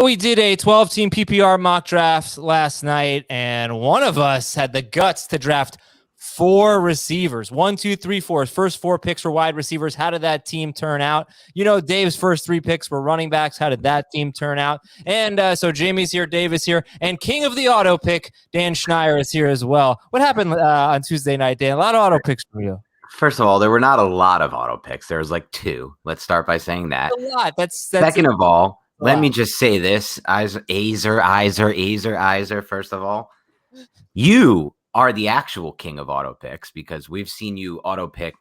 we did a 12-team PPR mock draft last night, and one of us had the guts to draft 4 receivers. 1, 2, 3, 4. First 4 picks were wide receivers. How did that team turn out? Dave's first 3 picks were running backs. How did that team turn out? And so Jamie's here, Dave is here, and king of the auto pick, Dan Schneier, is here as well. What happened on Tuesday night, Dan? A lot of auto picks for you. First of all, there were not a lot of auto picks. There was like 2. Let's start by saying that. That's a lot. That's Second of all, let me just say this. Aizer. First of all, you are the actual king of auto picks because we've seen you auto pick,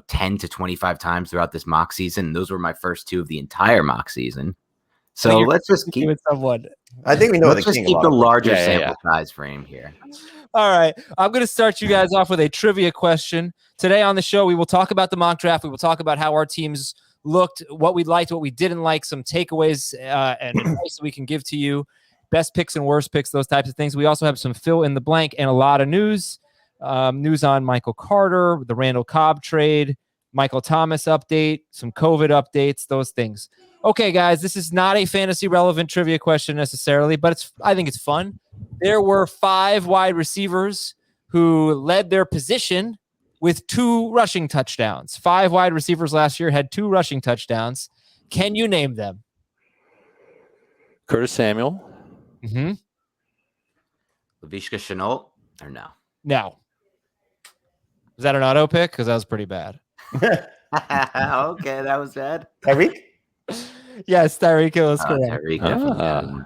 10 to 25 times throughout this mock season. Those were my first 2 of the entire mock season. So let's just keep someone. I think we know let's just keep the larger sample size frame here. All right. I'm going to start you guys off with a trivia question. Today on the show, we will talk about the mock draft. We will talk about how our teams looked, what we liked, what we didn't like, some takeaways and advice we can give to you, best picks and worst picks, those types of things. We also have some fill in the blank and a lot of news. News on Michael Carter, the Randall Cobb trade, Michael Thomas update, some COVID updates, those things. Okay, guys, this is not a fantasy relevant trivia question necessarily, but I think it's fun. There were 5 wide receivers who led their position with 2 rushing touchdowns. 5 wide receivers last year had 2 rushing touchdowns. Can you name them? Curtis Samuel. Mm-hmm. Laviska Shenault, or no? No. Was that an auto pick? Because that was pretty bad. Okay, that was bad. Tyreek? Yes, Tyreek was correct. Tyreek definitely.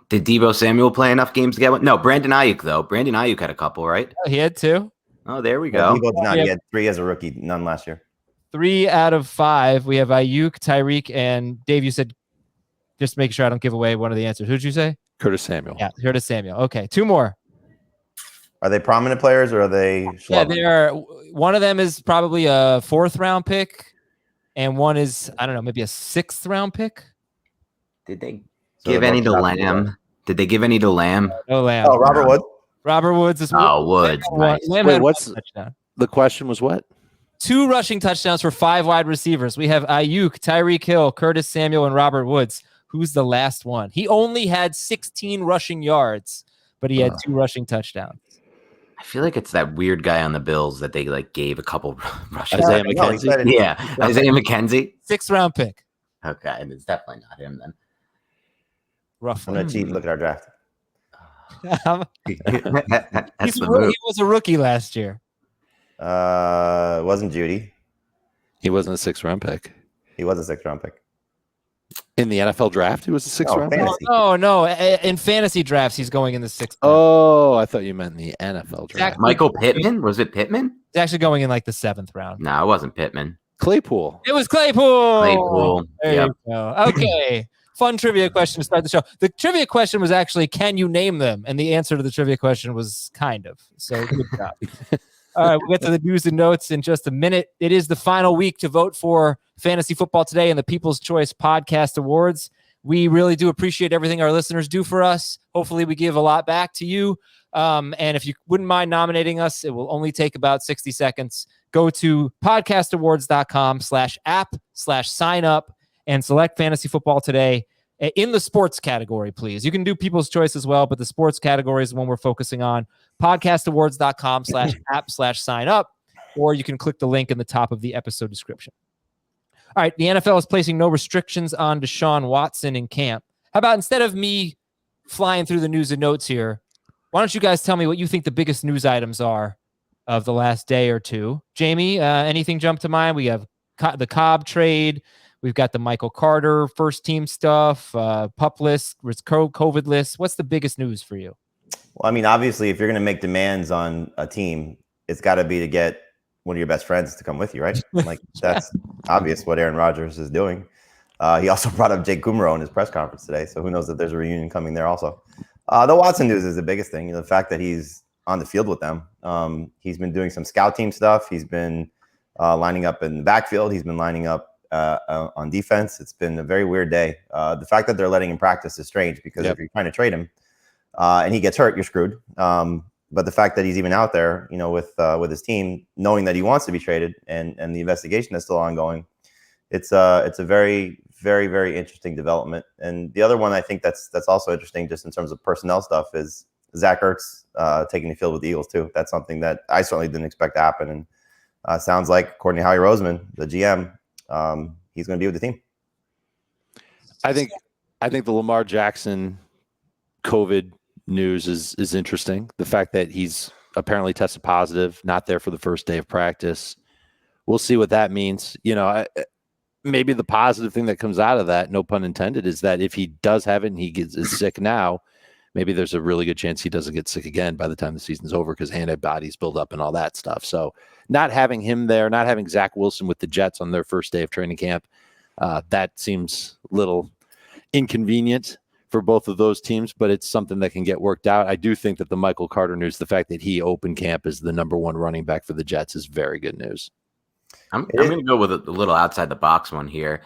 Did Deebo Samuel play enough games to get one? No, Brandon Ayuk, though. Brandon Ayuk had a couple, right? He had 2. Oh, there we go. Deebo did not. He had 3 as a rookie, none last year. 3 out of 5. We have Ayuk, Tyreek, and Dave, you said, just make sure I don't give away one of the answers. Who did you say? Curtis Samuel. Yeah, Curtis Samuel. Okay, 2 more. Are they prominent players or are they? Yeah, they are. One of them is probably a 4th round pick, and one is, I don't know, maybe a 6th round pick. Did they give any to Lamb? Did they give any to Lamb? No Lamb. Oh, Robert Woods. Robert Woods is Woods. Nice. Lamb Wait, had what's 1 touchdown. The question was what? 2 rushing touchdowns for 5 wide receivers. We have Ayuk, Tyreek Hill, Curtis Samuel, and Robert Woods. Who's the last one? He only had 16 rushing yards, but he had 2 rushing touchdowns. I feel like it's that weird guy on the Bills that they gave a couple rushes. Isaiah McKenzie? Yeah, Isaiah McKenzie. 6th round pick. Okay, and it's definitely not him then. Rough. I'm going to cheat and look at our draft. He was a rookie last year. It wasn't Judy. He wasn't a 6th round pick. He was a 6th round pick. In the NFL draft, he was a 6th round pick? No. In fantasy drafts, he's going in the 6th round. Oh, I thought you meant in the NFL draft. Michael Pittman? Was it Pittman? He's actually going in like the 7th round. No, it wasn't Pittman. Claypool. It was Claypool. There Yep. you go. Okay. Fun trivia question to start the show. The trivia question was actually, can you name them? And the answer to the trivia question was kind of. So good job. All right, we'll get to the news and notes in just a minute. It is the final week to vote for Fantasy Football Today and the People's Choice Podcast Awards. We really do appreciate everything our listeners do for us. Hopefully we give a lot back to you. And if you wouldn't mind nominating us, it will only take about 60 seconds. Go to podcastawards.com/app/sign up and select Fantasy Football Today in the sports category, please. You can do People's Choice as well, but the sports category is the one we're focusing on. Podcastawards.com/app/sign up, or you can click the link in the top of the episode description. All right, the NFL is placing no restrictions on Deshaun Watson in camp. How about instead of me flying through the news and notes here, why don't you guys tell me what you think the biggest news items are of the last day or two? Jamie, anything jump to mind? We have the Cobb trade. We've got the Michael Carter first team stuff, PUP list, COVID list. What's the biggest news for you? Well, I mean, obviously, if you're going to make demands on a team, it's got to be to get one of your best friends to come with you, right? Like, that's obvious what Aaron Rodgers is doing. He also brought up Jake Kummerow in his press conference today, so who knows if there's a reunion coming there also. The Watson news is the biggest thing. The fact that he's on the field with them. He's been doing some scout team stuff. He's been lining up in the backfield. He's been lining up on defense. It's been a very weird day. The fact that they're letting him practice is strange because if you're trying to trade him and he gets hurt, you're screwed. But the fact that he's even out there, with his team, knowing that he wants to be traded and the investigation is still ongoing, it's a very, very, very interesting development. And the other one I think that's also interesting just in terms of personnel stuff is Zach Ertz taking the field with the Eagles too. That's something that I certainly didn't expect to happen. And sounds like, according to Howie Roseman, the GM, he's going to be with the team. I think the Lamar Jackson COVID news is interesting. The fact that he's apparently tested positive, not there for the first day of practice. We'll see what that means. Maybe the positive thing that comes out of that, no pun intended, is that if he does have it and he is sick now, maybe there's a really good chance he doesn't get sick again by the time the season's over because antibodies build up and all that stuff. So not having him there, not having Zach Wilson with the Jets on their first day of training camp, that seems a little inconvenient for both of those teams, but it's something that can get worked out. I do think that the Michael Carter news, the fact that he opened camp as the #1 running back for the Jets, is very good news. I'm going to go with a little outside the box one here.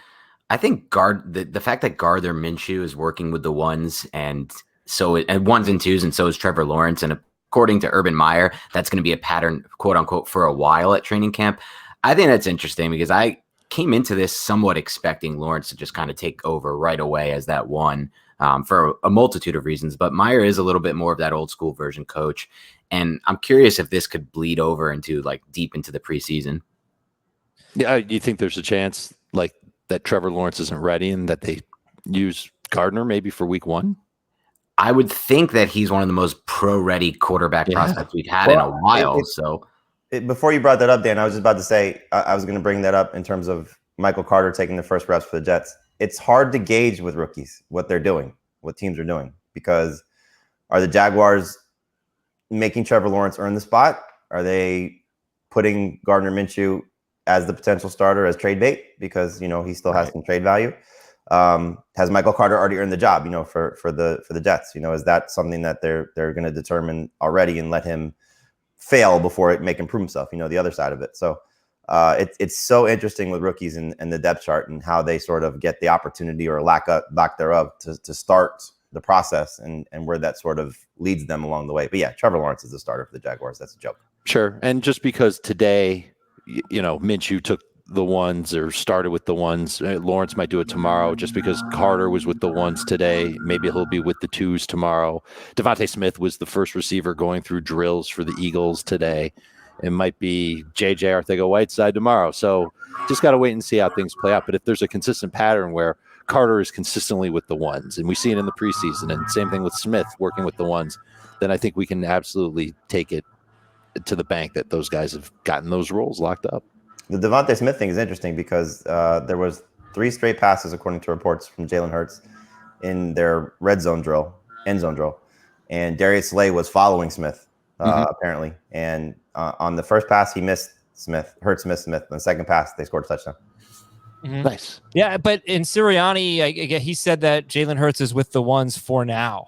I think the fact that Gardner Minshew is working with the ones and ones and twos, and so is Trevor Lawrence. And according to Urban Meyer, that's going to be a pattern, quote unquote, for a while at training camp. I think that's interesting because I came into this somewhat expecting Lawrence to just kind of take over right away as that one for a multitude of reasons. But Meyer is a little bit more of that old school version coach. And I'm curious if this could bleed over into deep into the preseason. Yeah, you think there's a chance that Trevor Lawrence isn't ready and that they use Gardner maybe for week 1? I would think that he's one of the most pro-ready quarterback prospects we've had in a while. Before you brought that up, Dan, I was just about to say I was going to bring that up in terms of Michael Carter taking the first reps for the Jets. It's hard to gauge with rookies what they're doing, what teams are doing, because are the Jaguars making Trevor Lawrence earn the spot? Are they putting Gardner Minshew as the potential starter as trade bait because he still has some trade value? Has Michael Carter already earned the job for the Jets? Is that something that they're going to determine already and let him fail before it make him prove himself? The other side of it. So it's so interesting with rookies and the depth chart and how they sort of get the opportunity or lack thereof to start the process and where that sort of leads them along the way. But yeah, Trevor Lawrence is the starter for the Jaguars. That's a joke. Sure. And just because today, Minshew took the ones or started with the ones, Lawrence might do it tomorrow. Just because Carter was with the ones today, maybe he'll be with the twos tomorrow. Devonte Smith was the first receiver going through drills for the Eagles today. It might be JJ Arcega-Whiteside tomorrow. So just got to wait and see how things play out. But if there's a consistent pattern where Carter is consistently with the ones, and we see it in the preseason, and same thing with Smith working with the ones, then I think we can absolutely take it to the bank that those guys have gotten those roles locked up. The Devonte Smith thing is interesting because there was 3 straight passes, according to reports from Jalen Hurts, in their end zone drill, and Darius Slay was following Smith apparently. And on the first pass, he missed Smith. Hurts missed Smith. On the second pass, they scored a touchdown. Mm-hmm. Nice. Yeah, but in Sirianni, he said that Jalen Hurts is with the ones for now.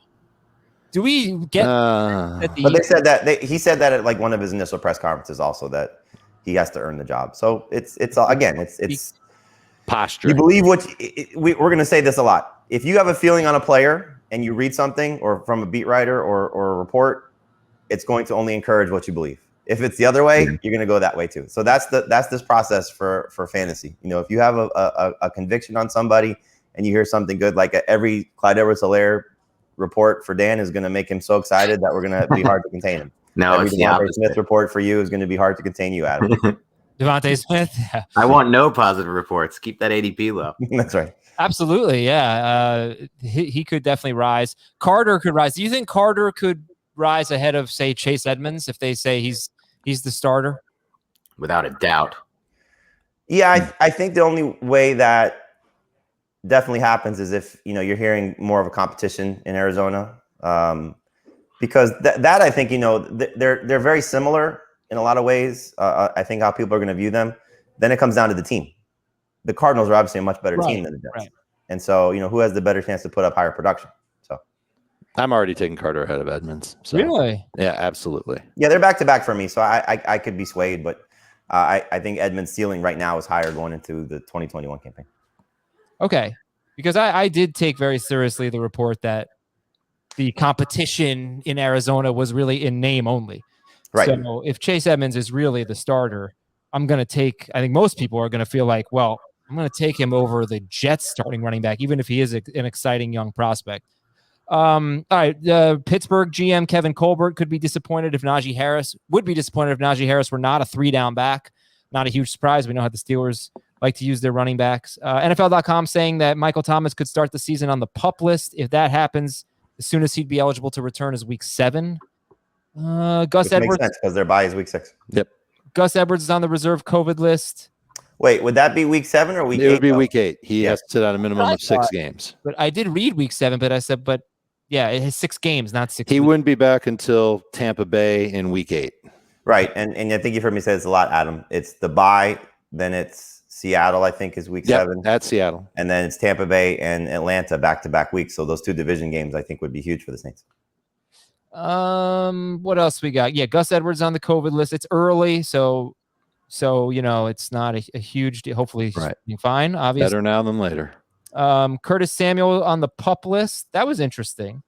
Do we get? But they said that he said that at one of his initial press conferences also that he has to earn the job. So it's posture. You believe we're going to say this a lot. If you have a feeling on a player and you read something or from a beat writer or a report, it's going to only encourage what you believe. If it's the other way, you're going to go that way too. So that's this process for fantasy. If you have a conviction on somebody and you hear something good, like every Clyde Edwards-Helaire report for Dan is going to make him so excited that we're going to be hard to contain him. No, every it's the Devonte opposite. Smith report for you is going to be hard to contain you, Adam. Devonte Smith. Yeah. I want no positive reports. Keep that ADP low. That's right. Absolutely, yeah. He could definitely rise. Carter could rise. Do you think Carter could rise ahead of, say, Chase Edmonds if they say he's the starter? Without a doubt. Yeah, I think the only way that definitely happens is if you're hearing more of a competition in Arizona, because that I think they're very similar in a lot of ways. I think how people are going to view them. Then it comes down to the team. The Cardinals are obviously a much better team than the Jets, and so who has the better chance to put up higher production. So I'm already taking Carter ahead of Edmonds. So. Really? Yeah, absolutely. Yeah, they're back to back for me, so I could be swayed, but I think Edmonds' ceiling right now is higher going into the 2021 campaign. Okay, because I did take very seriously the report that the competition in Arizona was really in name only. Right. So if Chase Edmonds is really the starter, I think most people are going to feel like, well, I'm going to take him over the Jets starting running back, even if he is an exciting young prospect. All right. Pittsburgh GM Kevin Colbert would be disappointed if Najee Harris were not a 3-down back. Not a huge surprise. We know how the Steelers like to use their running backs. NFL.com saying that Michael Thomas could start the season on the PUP list. If that happens, as soon as he'd be eligible to return is week 7. Gus Edwards makes sense because their bye is week 6. Yep. Gus Edwards is on the reserve COVID list. Wait, would that be week 7 or week 8? It would be week 8. He has to sit on a minimum of 6 games. But I did read week 7, but I said, yeah, it has 6 games, not 6 He weeks. wouldn't be back until Tampa Bay in week 8. Right. And I think you've heard me say this a lot, Adam. It's the bye, then it's Seattle, I think, is week 7. At Seattle. And then it's Tampa Bay and Atlanta back-to-back weeks. So those 2 division games, I think, would be huge for the Saints. What else we got? Yeah, Gus Edwards on the COVID list. It's early, so it's not a huge deal. Hopefully he's fine, obviously. Better now than later. Curtis Samuel on the PUP list. That was interesting.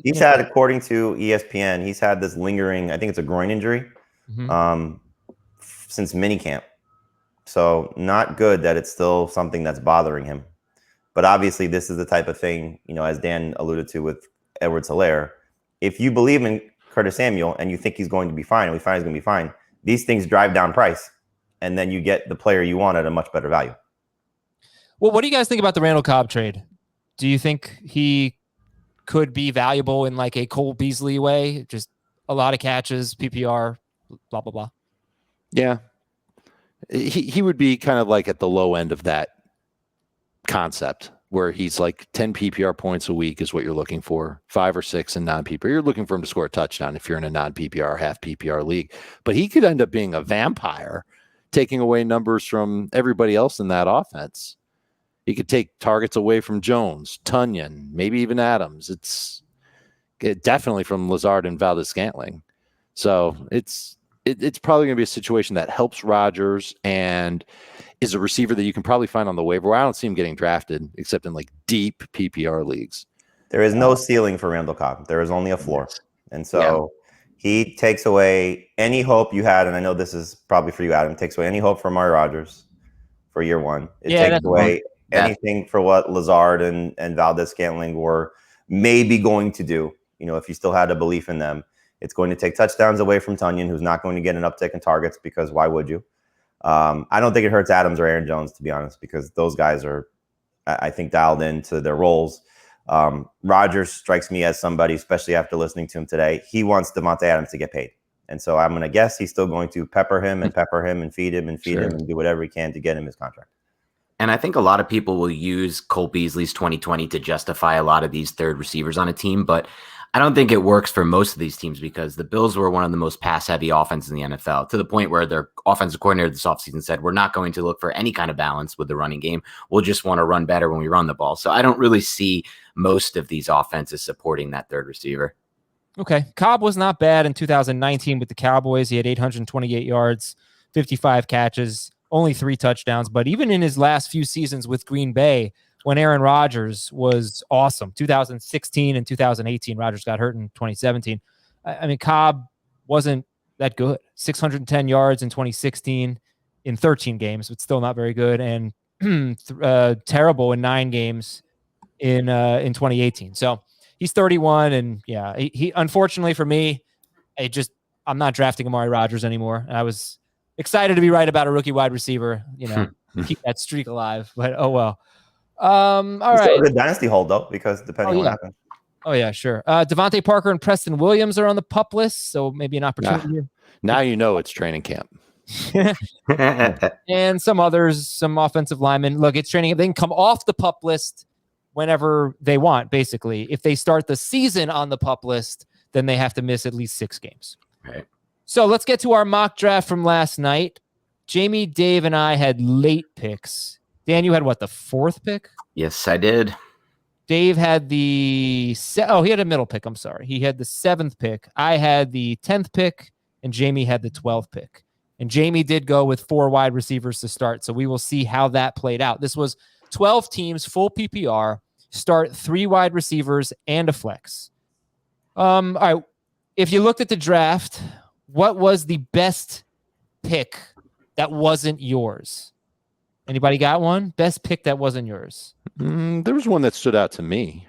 He's had, according to ESPN, he's had this lingering, I think it's a groin injury, since minicamp. So not good that it's still something that's bothering him. But obviously this is the type of thing, as Dan alluded to with Edwards-Helaire, if you believe in Curtis Samuel and you think he's going to be fine, and we find he's going to be fine, these things drive down price, and then you get the player you want at a much better value. Well, what do you guys think about the Randall Cobb trade? Do you think he could be valuable in like a Cole Beasley way? Just a lot of catches, PPR, blah, blah, blah. Yeah. He would be kind of like at the low end of that concept where he's like 10 PPR points a week is what you're looking for, 5 or 6 in non-PPR. You're looking for him to score a touchdown if you're in a non-PPR, half PPR league. But he could end up being a vampire, taking away numbers from everybody else in that offense. He could take targets away from Jones, Tunyon, maybe even Adams. It's definitely from Lazard and Valdez-Scantling. So it's probably going to be a situation that helps Rodgers and is a receiver that you can probably find on the waiver. I don't see him getting drafted except in like deep PPR leagues. There is no ceiling for Randall Cobb. There is only a floor. And so he takes away any hope you had. And I know this is probably for you, Adam, takes away any hope for Amari Rodgers for year 1. It takes away anything for what Lazard and Valdez-Scantling were maybe going to do. If you still had a belief in them, it's going to take touchdowns away from Tunyon, who's not going to get an uptick in targets because why would you? I don't think it hurts Adams or Aaron Jones, to be honest, because those guys are, I think, dialed into their roles. Rodgers strikes me as somebody, especially after listening to him today, he wants Devonte Adams to get paid. And so I'm going to guess he's still going to pepper him and feed him and feed him and do whatever he can to get him his contract. And I think a lot of people will use Cole Beasley's 2020 to justify a lot of these third receivers on a team, but I don't think it works for most of these teams because the Bills were one of the most pass-heavy offenses in the NFL, to the point where their offensive coordinator this offseason said, we're not going to look for any kind of balance with the running game. We'll just want to run better when we run the ball. So I don't really see most of these offenses supporting that third receiver. Okay. Cobb was not bad in 2019 with the Cowboys. He had 828 yards, 55 catches, only 3 touchdowns. But even in his last few seasons with Green Bay, when Aaron Rodgers was awesome, 2016 and 2018, Rodgers got hurt in 2017. I mean, Cobb wasn't that good. 610 yards in 2016 in 13 games, but still not very good. And terrible in 9 games in 2018. So he's 31. And yeah, he unfortunately for me, I'm not drafting Amari Rodgers anymore. I was excited to be right about a rookie wide receiver, keep that streak alive, but oh well. All right. Still a good dynasty hold though, because depending on what happens. Oh yeah, sure. Devontae Parker and Preston Williams are on the PUP list, so maybe an opportunity here. Now it's training camp. And some others, some offensive linemen. Look, it's training. They can come off the PUP list whenever they want, basically. If they start the season on the PUP list, then they have to miss at least 6 games. Right. So let's get to our mock draft from last night. Jamie, Dave, and I had late picks. Dan, you had what, the 4th pick? Yes, I did. Dave had he had a middle pick. I'm sorry. He had the 7th pick. I had the 10th pick, and Jamie had the 12th pick. And Jamie did go with 4 wide receivers to start, so we will see how that played out. This was 12 teams, full PPR, start 3 wide receivers and a flex. All right. If you looked at the draft, what was the best pick that wasn't yours? Anybody got one? Best pick that wasn't yours. There was one that stood out to me.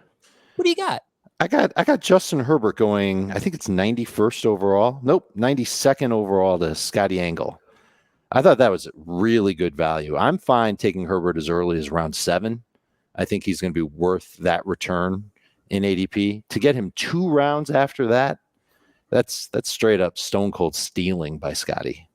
What do you got? I got Justin Herbert going, I think it's 91st overall. Nope, 92nd overall to Scotty Angle. I thought that was really good value. I'm fine taking Herbert as early as round 7. I think he's going to be worth that return in ADP. To get him 2 rounds after that, that's straight up stone cold stealing by Scotty.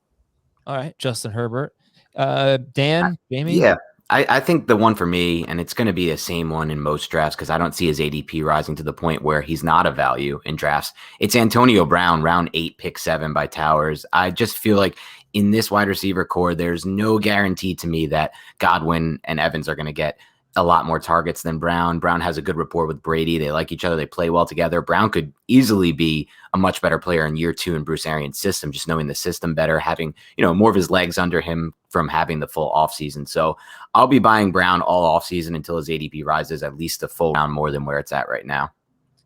All right, Justin Herbert. Dan, Jamie? Yeah. I think the one for me, and it's going to be the same one in most drafts because I don't see his ADP rising to the point where he's not a value in drafts. It's Antonio Brown, round 8, pick 7 by Towers. I just feel like in this wide receiver core, there's no guarantee to me that Godwin and Evans are going to get a lot more targets than Brown. Brown has a good rapport with Brady. They like each other. They play well together. Brown could easily be a much better player in year 2 in Bruce Arians' system, just knowing the system better, having, more of his legs under him from having the full offseason. So I'll be buying Brown all offseason until his ADP rises at least a full round more than where it's at right now.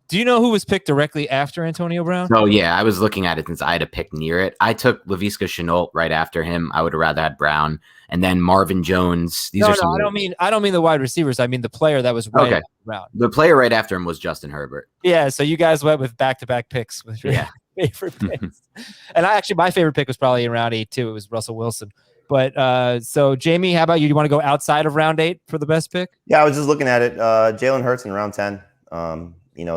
Do you know who was picked directly after Antonio Brown? Oh, yeah. I was looking at it since I had to pick near it. I took Laviska Shenault right after him. I would have rather had Brown. And then Marvin Jones. I don't mean the wide receivers. I mean the player that was right after Brown. The player right after him was Justin Herbert. Yeah, so you guys went with back-to-back picks with your favorite picks. And my favorite pick was probably in round 8 too. It was Russell Wilson. But so Jamie, how about you? Do you want to go outside of round 8 for the best pick? Yeah, I was just looking at it. Jalen Hurts in round 10.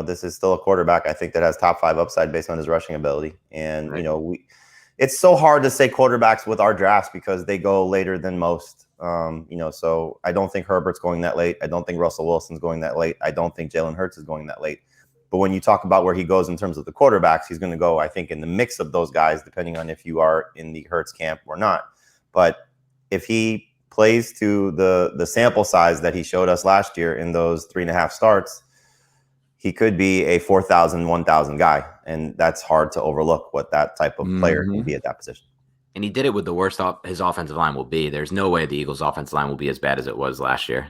This is still a quarterback, I think, that has top 5 upside based on his rushing ability. And, right. It's so hard to say quarterbacks with our drafts because they go later than most. So I don't think Herbert's going that late. I don't think Russell Wilson's going that late. I don't think Jalen Hurts is going that late. But when you talk about where he goes in terms of the quarterbacks, he's going to go, I think, in the mix of those guys, depending on if you are in the Hurts camp or not. But if he plays to the sample size that he showed us last year in those 3.5 starts, he could be a 4,000, 1,000 guy. And that's hard to overlook what that type of player can be at that position. And he did it with the worst his offensive line will be. There's no way the Eagles' offensive line will be as bad as it was last year.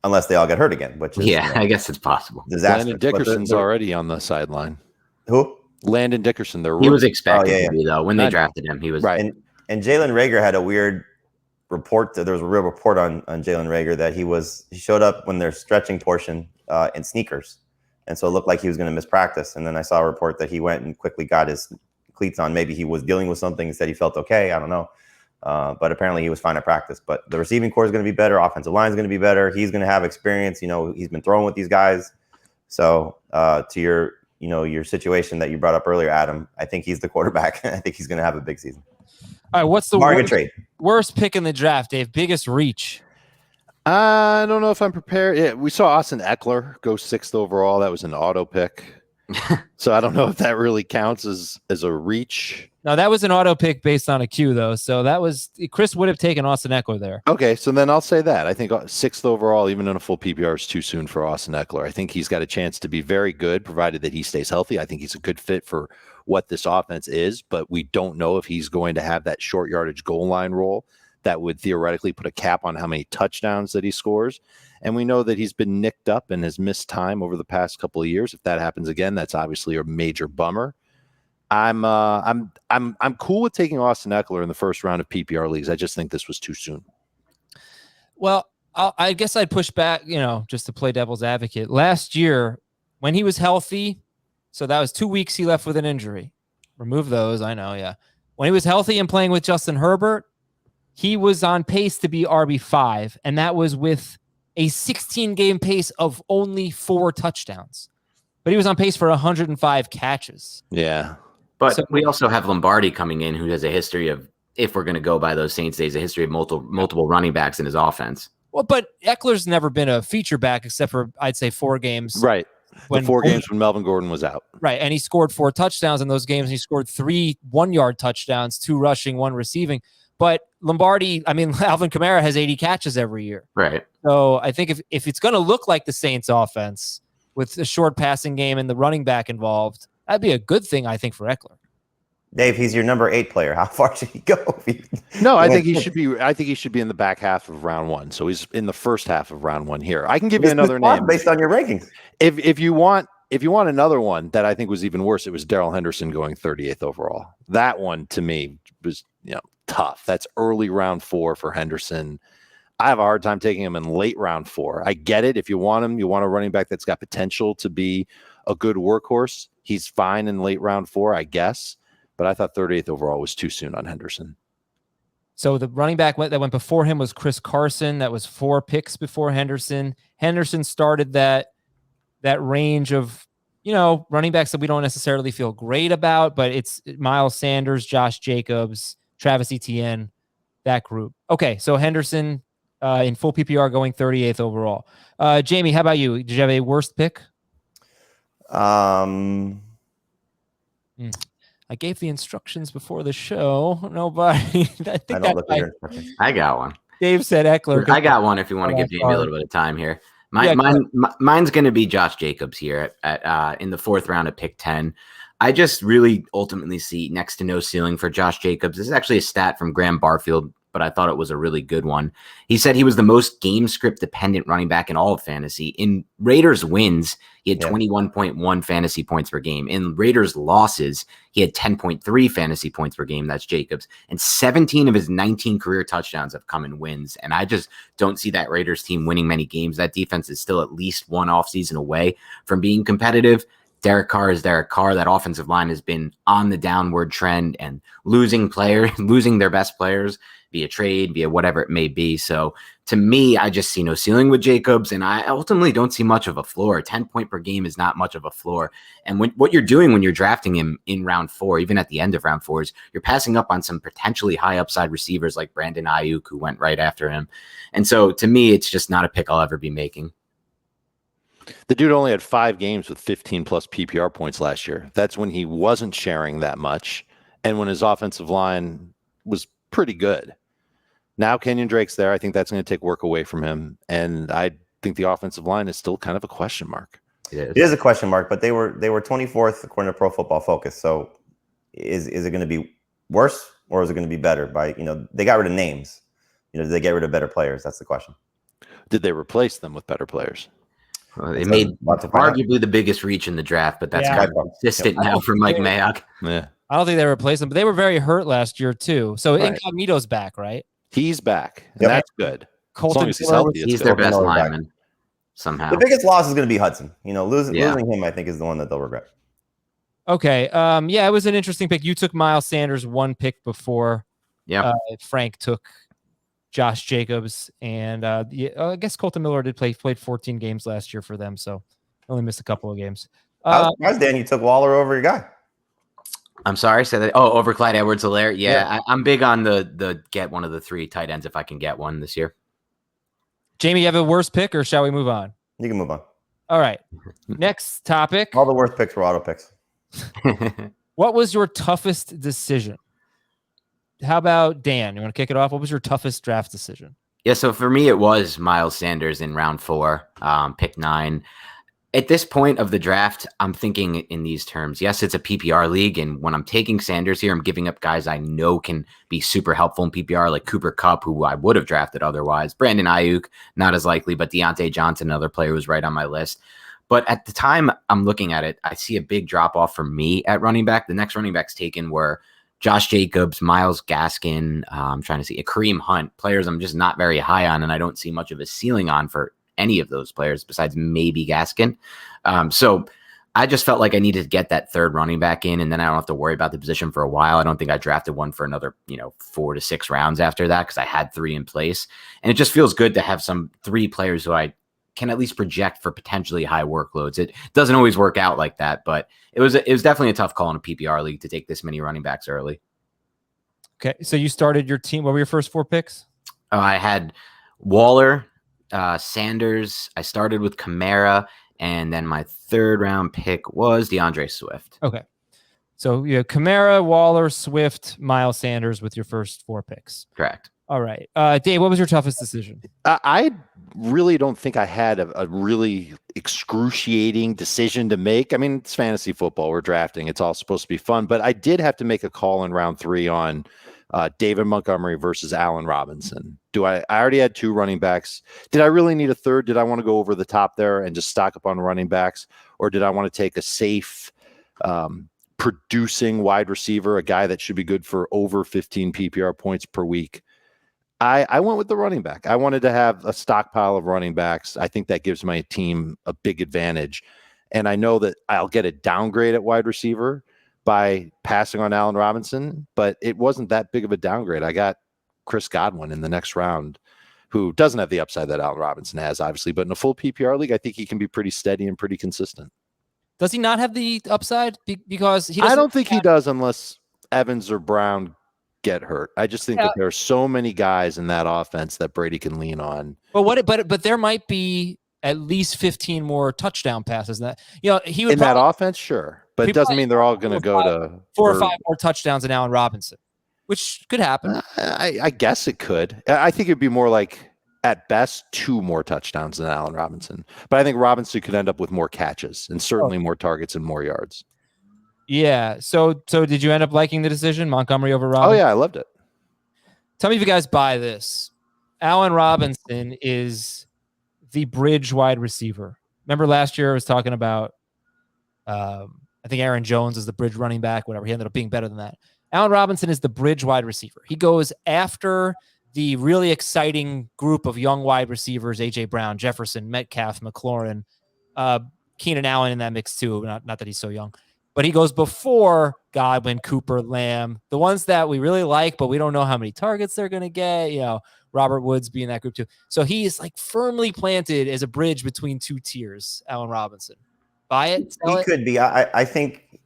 Unless they all get hurt again, which is, I guess it's possible. Disaster. Landon Dickerson's already on the sideline. Who? Landon Dickerson. He was expected to be, though. When they drafted him, he was. Right. And Jalen Reagor had a weird report. There was a real report on Jalen Reagor that he showed up when their stretching portion in sneakers. And so it looked like he was going to miss practice. And then I saw a report that he went and quickly got his cleats on. Maybe he was dealing with something and said he felt okay. I don't know. But apparently he was fine at practice. But the receiving core is going to be better. Offensive line is going to be better. He's going to have experience. He's been throwing with these guys. So to your situation that you brought up earlier, Adam, I think he's the quarterback. I think he's going to have a big season. All right. What's the worst pick in the draft, Dave? Biggest reach? I don't know if I'm prepared. Yeah, we saw Austin Eckler go 6th overall. That was an auto pick. So I don't know if that really counts as a reach. No, that was an auto pick based on a Q, though. So that was Chris would have taken Austin Eckler there. Okay, so then I'll say that. I think 6th overall, even in a full PPR, is too soon for Austin Eckler. I think he's got a chance to be very good, provided that he stays healthy. I think he's a good fit for what this offense is, but we don't know if he's going to have that short yardage goal line role that would theoretically put a cap on how many touchdowns that he scores. And we know that he's been nicked up and has missed time over the past couple of years. If that happens again, that's obviously a major bummer. I'm cool with taking Austin Eckler in the first round of PPR leagues. I just think this was too soon. Well, I guess I'd push back, just to play devil's advocate. Last year, when he was healthy, so that was 2 weeks he left with an injury. Remove those, I know, yeah. When he was healthy and playing with Justin Herbert, he was on pace to be RB5, and that was with a 16-game pace of only 4 touchdowns. But he was on pace for 105 catches. Yeah. But we also have Lombardi coming in, who has a history of, if we're going to go by those Saints days, a history of multiple running backs in his offense. Well, but Eckler's never been a feature back except for, I'd say, 4 games. Right. The 4 games when Melvin Gordon was out. Right. And he scored 4 touchdowns in those games. He scored 3 one-yard touchdowns, 2 rushing, 1 receiving. But Alvin Kamara has 80 catches every year. Right. So I think if it's going to look like the Saints offense with the short passing game and the running back involved, that'd be a good thing, I think, for Eckler. Dave, he's your number 8 player. How far should he go? No, I think he should be. I think he should be in the back half of round 1. So he's in the first half of round 1 here. I can give you another name based on your rankings. If you want another one that I think was even worse, it was Darrell Henderson going 38th overall. That one to me was tough. That's early round 4 for Henderson. I have a hard time taking him in late round 4. I get it. If you want him, you want a running back that's got potential to be a good workhorse. He's fine in late round 4, I guess. But I thought 38th overall was too soon on Henderson. So the running back that went before him was Chris Carson. That was 4 picks before Henderson. Henderson started that range of, running backs that we don't necessarily feel great about, but it's Miles Sanders, Josh Jacobs, Travis Etienne, that group. Okay, so Henderson in full PPR going 38th overall. Jamie, how about you? Did you have a worst pick? I gave the instructions before the show. Nobody. I got one. Dave said Eckler. I got one if you want to give Jamie a little bit of time here. Mine's going to be Josh Jacobs here at in the 4th round at pick 10. I just really ultimately see next to no ceiling for Josh Jacobs. This is actually a stat from Graham Barfield, but I thought it was a really good one. He said he was the most game script dependent running back in all of fantasy. In Raiders wins, he had 21.1 fantasy points per game. In Raiders losses, he had 10.3 fantasy points per game. That's Jacobs. And 17 of his 19 career touchdowns have come in wins. And I just don't see that Raiders team winning many games. That defense is still at least one offseason away from being competitive. Derek Carr is Derek Carr. That offensive line has been on the downward trend and losing their best players via trade, via whatever it may be. So to me, I just see no ceiling with Jacobs, and I ultimately don't see much of a floor. 10 point per game is not much of a floor. And what you're doing when you're drafting him in round 4, even at the end of round 4, is you're passing up on some potentially high upside receivers like Brandon Ayuk, who went right after him. And so to me, it's just not a pick I'll ever be making. The dude only had 5 games with 15 plus PPR points last year. That's when he wasn't sharing that much and when his offensive line was pretty good. Now Kenyon Drake's there. I think that's going to take work away from him. And I think the offensive line is still kind of a question mark. It is a question mark, but they were 24th according to Pro Football Focus. So is it going to be worse or is it going to be better? They got rid of names. Did they get rid of better players? That's the question. Did they replace them with better players? Well, they made arguably the biggest reach in the draft, but that's kind of consistent now for Mike Mayock. Yeah, I don't think they replaced them, but they were very hurt last year too. So Incognito's back, right? He's back, and that's good. Colton, as long as he's their best lineman somehow. The biggest loss is going to be Hudson. Losing him, I think, is the one that they'll regret. Okay. It was an interesting pick. You took Miles Sanders 1 pick before. Yeah. Frank took Josh Jacobs, and I guess Colton Miller played 14 games last year for them, so only missed a couple of games. How's Dan? You took Waller over your guy. I'm sorry, say that. Oh, over Clyde Edwards-Helaire. Yeah. I'm big on the get one of the 3 tight ends if I can get one this year. Jamie, you have a worst pick, or shall we move on? You can move on. All right. Next topic. All the worst picks were auto picks. What was your toughest decision? How about Dan? You want to kick it off? What was your toughest draft decision? Yeah, so for me, it was Miles Sanders in round 4, pick 9. At this point of the draft, I'm thinking in these terms. Yes, it's a PPR league, and when I'm taking Sanders here, I'm giving up guys I know can be super helpful in PPR, like Cooper Kupp, who I would have drafted otherwise. Brandon Ayuk, not as likely, but Deontay Johnson, another player who's right on my list. But at the time I'm looking at it, I see a big drop-off for me at running back. The next running backs taken were Josh Jacobs, Myles Gaskin, I'm trying to see, Kareem Hunt, players I'm just not very high on, and I don't see much of a ceiling on for any of those players besides maybe Gaskin. So I just felt like I needed to get that third running back in, and then I don't have to worry about the position for a while. I don't think I drafted one for another, 4 to 6 rounds after that because I had 3 in place. And it just feels good to have some 3 players who I can at least project for potentially high workloads. It doesn't always work out like that, but it was definitely a tough call in a PPR league to take this many running backs early. Okay, so you started your team. What were your first 4 picks? I had Waller, Sanders. I started with Kamara, and then my 3rd round pick was DeAndre Swift. Okay, so you have Kamara, Waller, Swift, Miles Sanders with your first 4 picks. Correct. All right, Dave, what was your toughest decision? I really don't think I had a really excruciating decision to make. I mean, it's fantasy football. We're drafting. It's all supposed to be fun. But I did have to make a call in round 3 on David Montgomery versus Allen Robinson. I already had 2 running backs. Did I really need a third? Did I want to go over the top there and just stock up on running backs? Or did I want to take a safe, producing wide receiver, a guy that should be good for over 15 PPR points per week? I went with the running back. I wanted to have a stockpile of running backs. I think that gives my team a big advantage. And I know that I'll get a downgrade at wide receiver by passing on Allen Robinson, but it wasn't that big of a downgrade. I got Chris Godwin in the next round, who doesn't have the upside that Allen Robinson has, obviously. But in a full PPR league, I think he can be pretty steady and pretty consistent. Does he not have the upside? Because I don't think he does unless Evans or Brown get hurt. I just think that there are so many guys in that offense that Brady can lean on. But there might be at least 15 more touchdown passes that he would in that offense, sure, but it doesn't mean they're all going to go to 4 or 5 more touchdowns than Allen Robinson, which could happen. I guess it could. I think it'd be more like at best 2 more touchdowns than Allen Robinson, but I think Robinson could end up with more catches and certainly more targets and more yards. Yeah. So did you end up liking the decision, Montgomery over Robinson? Oh yeah, I loved it. Tell me if you guys buy this. Allen Robinson is the bridge wide receiver. Remember last year I was talking about, I think Aaron Jones is the bridge running back, whatever. He ended up being better than that. Allen Robinson is the bridge wide receiver. He goes after the really exciting group of young wide receivers, A.J. Brown, Jefferson, Metcalf, McLaurin, Keenan Allen in that mix too. Not that he's so young. But he goes before Godwin, Cooper, Lamb, the ones that we really like, but we don't know how many targets they're going to get. Robert Woods being that group too. So he is like firmly planted as a bridge between 2 tiers, Allen Robinson. Buy it? He could be. I think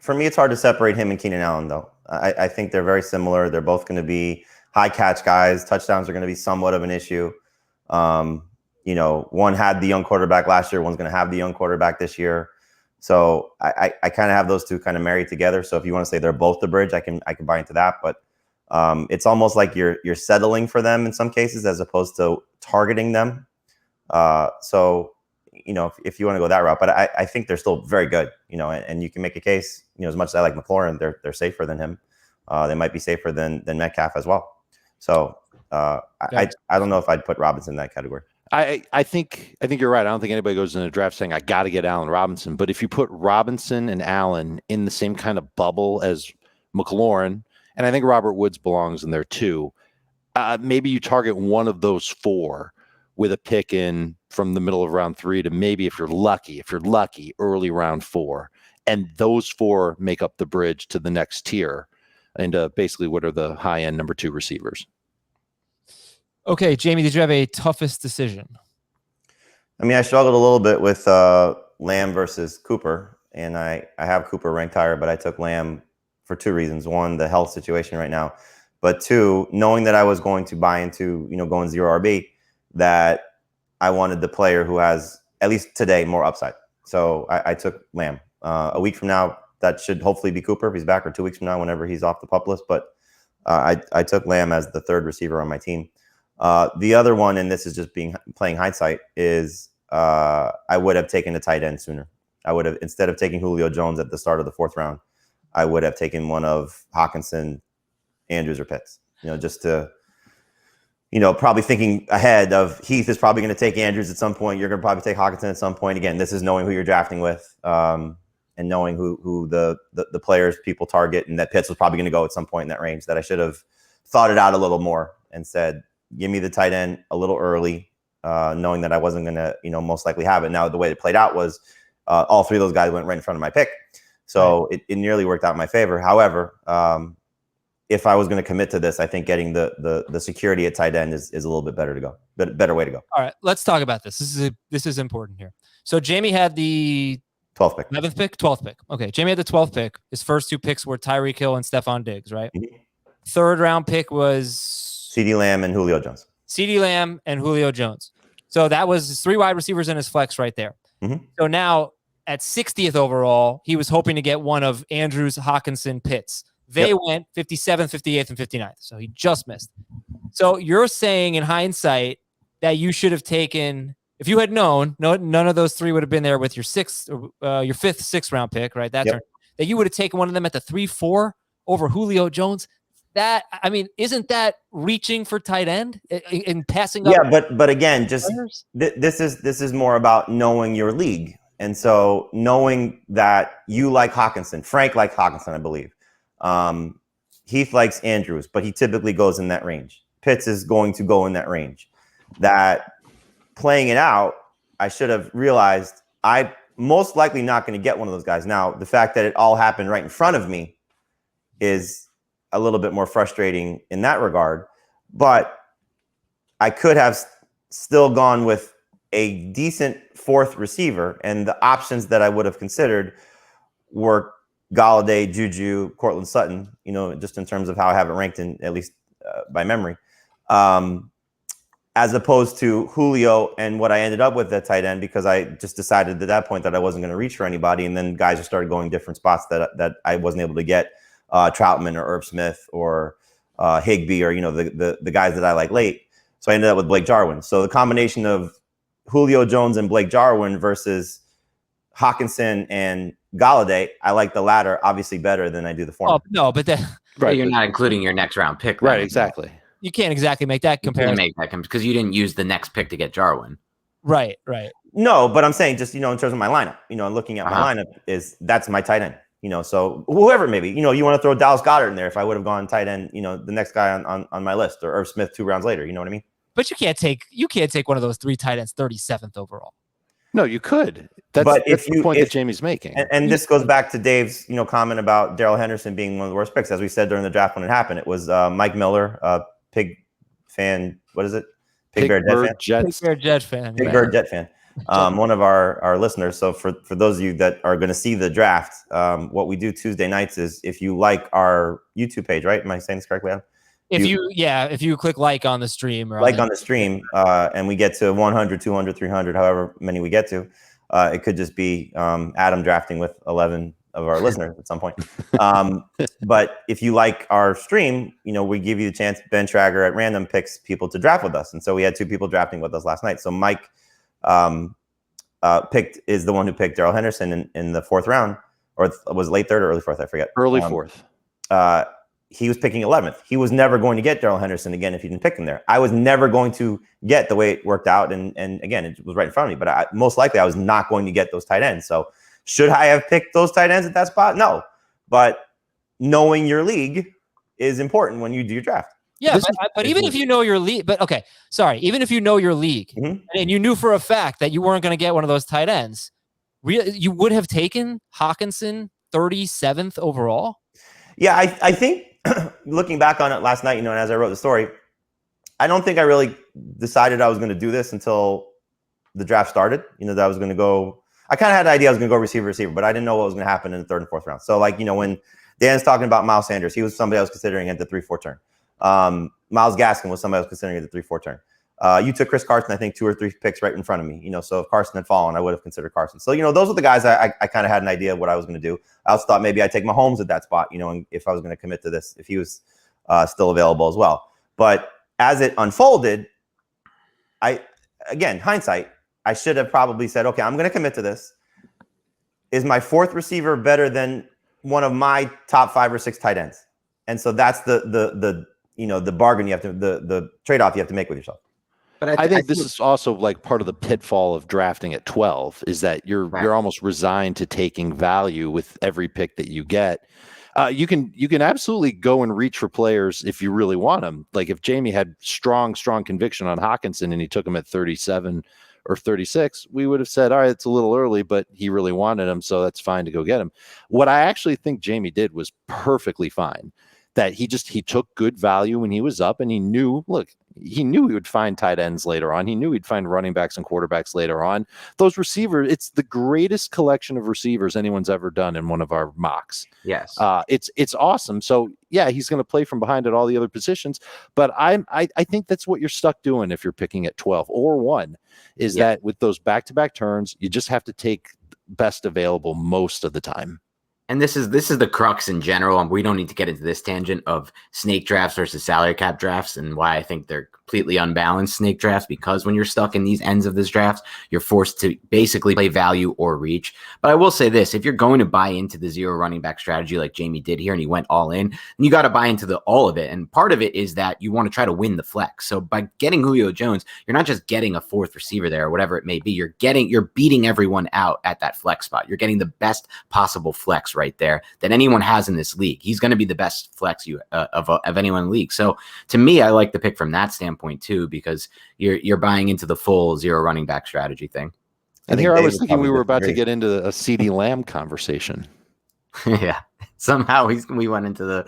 for me, it's hard to separate him and Keenan Allen, though. I think they're very similar. They're both going to be high catch guys. Touchdowns are going to be somewhat of an issue. One had the young quarterback last year. One's going to have the young quarterback this year. So I kind of have those two kind of married together. So if you want to say they're both the bridge, I can buy into that. But it's almost like you're settling for them in some cases as opposed to targeting them. So if you want to go that route, but I think they're still very good. And you can make a case. As much as I like McLaurin, they're safer than him. They might be safer than Metcalf as well. So I don't know if I'd put Robinson in that category. I think you're right. I don't think anybody goes in a draft saying I got to get Allen Robinson. But if you put Robinson and Allen in the same kind of bubble as McLaurin, and I think Robert Woods belongs in there too, maybe you target one of those 4 with a pick in from the middle of round 3 to maybe if you're lucky, early round 4, and those 4 make up the bridge to the next tier, and basically what are the high end number 2 receivers. Okay, Jamie, did you have a toughest decision? I mean, I struggled a little bit with Lamb versus Cooper, and I have Cooper ranked higher, but I took Lamb for 2 reasons. 1, the health situation right now, but 2, knowing that I was going to buy into, going 0 RB, that I wanted the player who has, at least today, more upside. So I took Lamb. A week from now, that should hopefully be Cooper if he's back, or 2 weeks from now, whenever he's off the PUP list. But I took Lamb as the 3rd receiver on my team. The other one, and this is just playing hindsight, is I would have taken a tight end sooner. I would have, instead of taking Julio Jones at the start of the 4th round, I would have taken one of Hockenson, Andrews, or Pitts. Just to, probably thinking ahead of Heath is probably going to take Andrews at some point. You're going to probably take Hockenson at some point. Again, this is knowing who you're drafting with, and knowing who the players people target, and that Pitts was probably going to go at some point in that range. That I should have thought it out a little more and said, give me the tight end a little early, knowing that I wasn't going to, most likely have it. Now, the way it played out was all 3 of those guys went right in front of my pick. So it nearly worked out in my favor. However, if I was going to commit to this, I think getting the security at tight end is a little bit better way to go. All right, let's talk about this. This is important here. So Jamie had the 12th pick. 11th pick, 12th pick. Okay, Jamie had the 12th pick. His first 2 picks were Tyreek Hill and Stephon Diggs, right? Mm-hmm. 3rd round pick was CeeDee Lamb and Julio Jones. CeeDee Lamb and Julio Jones. So that was his 3 wide receivers in his flex right there. Mm-hmm. So now at 60th overall, he was hoping to get one of Andrews, Hockenson, Pitts. They went 57th, 58th, and 59th. So he just missed. So you're saying in hindsight that you should have taken, if you had known, none of those 3 would have been there with your 5th, 6th round pick, right? That you would have taken one of them at the 3-4 over Julio Jones. That, I mean, isn't that reaching for tight end in passing up? Yeah, but again, just this is more about knowing your league. And so knowing that you like Hockenson, Frank likes Hockenson, I believe. Heath likes Andrews, but he typically goes in that range. Pitts is going to go in that range. That playing it out, I should have realized I most likely not going to get one of those guys. Now, the fact that it all happened right in front of me is a little bit more frustrating in that regard. But I could have still gone with a decent fourth receiver, and the options that I would have considered were Galladay, Juju, Cortland Sutton, just in terms of how I have it ranked in at least by memory, as opposed to Julio and what I ended up with at tight end, because I just decided at that point that I wasn't going to reach for anybody. And then guys just started going different spots that I wasn't able to get, Troutman or Irv Smith or Higbee or, the guys that I like late. So I ended up with Blake Jarwin. So the combination of Julio Jones and Blake Jarwin versus Hawkinson and Galladay, I like the latter obviously better than I do the former. Oh, no, but then right, you're not including your next round pick. Right, exactly. You can't exactly make that comparison. You can't make that because you didn't use the next pick to get Jarwin. Right. No, but I'm saying just, in terms of my lineup, looking at my lineup that's my tight end, so whoever maybe, you want to throw Dallas Goedert in there if I would have gone tight end, the next guy on my list, or Irv Smith 2 rounds later, you know what I mean? But you can't take one of those 3 tight ends 37th overall. No, you could. That's the point that Jamie's making. And this goes back to Dave's, comment about Darrell Henderson being one of the worst picks. As we said during the draft when it happened, it was Mike Miller, Pig fan. What is it? Pig Bear Jet fan. Pig Bear Jet fan. One of our listeners. So for those of you that are going to see the draft, what we do Tuesday nights is, if you like our YouTube page, right? Am I saying this correctly, Adam? If you click like on the stream, or on the stream, and we get to 100, 200, 300, however many we get to, it could just be Adam drafting with 11 of our listeners at some point. But if you like our stream, we give you the chance. Ben Trager at random picks people to draft with us, and so we had 2 people drafting with us last night. So Mike is the one who picked Darrell Henderson in the 4th round, or was it late 3rd or early 4th? I forget. Early 4th. He was picking 11th. He was never going to get Darrell Henderson again if he didn't pick him there. I was never going to get the way it worked out. And again, it was right in front of me, but most likely I was not going to get those tight ends. So should I have picked those tight ends at that spot? No. But knowing your league is important when you do your draft. Yeah, but even if you know your league, even if you know your league, and you knew for a fact that you weren't going to get one of those tight ends, you would have taken Hawkinson 37th overall? Yeah, I think looking back on it last night, and as I wrote the story, I don't think I really decided I was going to do this until the draft started. That I was going to go. I kind of had an idea I was going to go receiver, but I didn't know what was going to happen in the 3rd and 4th round. So, when Dan's talking about Miles Sanders, he was somebody I was considering at the 3-4 turn. Myles Gaskin was somebody I was considering at the 3-4 turn. You took Chris Carson, I think 2 or 3 picks right in front of me. So if Carson had fallen, I would have considered Carson. So, those are the guys I kind of had an idea of what I was going to do. I also thought maybe I'd take Mahomes at that spot, and if I was going to commit to this, if he was still available as well. But as it unfolded, again, hindsight, I should have probably said, okay, I'm going to commit to this. Is my 4th receiver better than one of my top 5 or 6 tight ends? And so that's the bargain you have to, the trade-off you have to make with yourself. But I think this is also like part of the pitfall of drafting at 12 is that you're almost resigned to taking value with every pick that you get. You can absolutely go and reach for players if you really want them. Like if Jamie had strong conviction on Hawkinson and he took him at 37 or 36, we would have said, all right, it's a little early, but he really wanted him, so that's fine to go get him. What I actually think Jamie did was perfectly fine. That he took good value when he was up, and he knew he would find tight ends later on. He knew he'd find running backs and quarterbacks later on. Those receivers, it's the greatest collection of receivers anyone's ever done in one of our mocks. Yes. It's awesome. So yeah, he's going to play from behind at all the other positions, but I think that's what you're stuck doing if you're picking at 12 or 1 is that with those back-to-back turns, you just have to take best available most of the time. And this is the crux in general, and we don't need to get into this tangent of snake drafts versus salary cap drafts and why I think they're completely unbalanced snake drafts, because when you're stuck in these ends of this draft, you're forced to basically play value or reach. But I will say this, if you're going to buy into the zero running back strategy like Jamie did here and he went all in, then you got to buy into all of it. And part of it is that you want to try to win the flex. So by getting Julio Jones, you're not just getting a fourth receiver there or whatever it may be. You're beating everyone out at that flex spot. You're getting the best possible flex right there that anyone has in this league. He's going to be the best flex of anyone in the league. So to me, I like the pick from that standpoint too, because you're buying into the full zero running back strategy thing. And here I was thinking we were about to get into a CeeDee Lamb conversation. Yeah, somehow we went into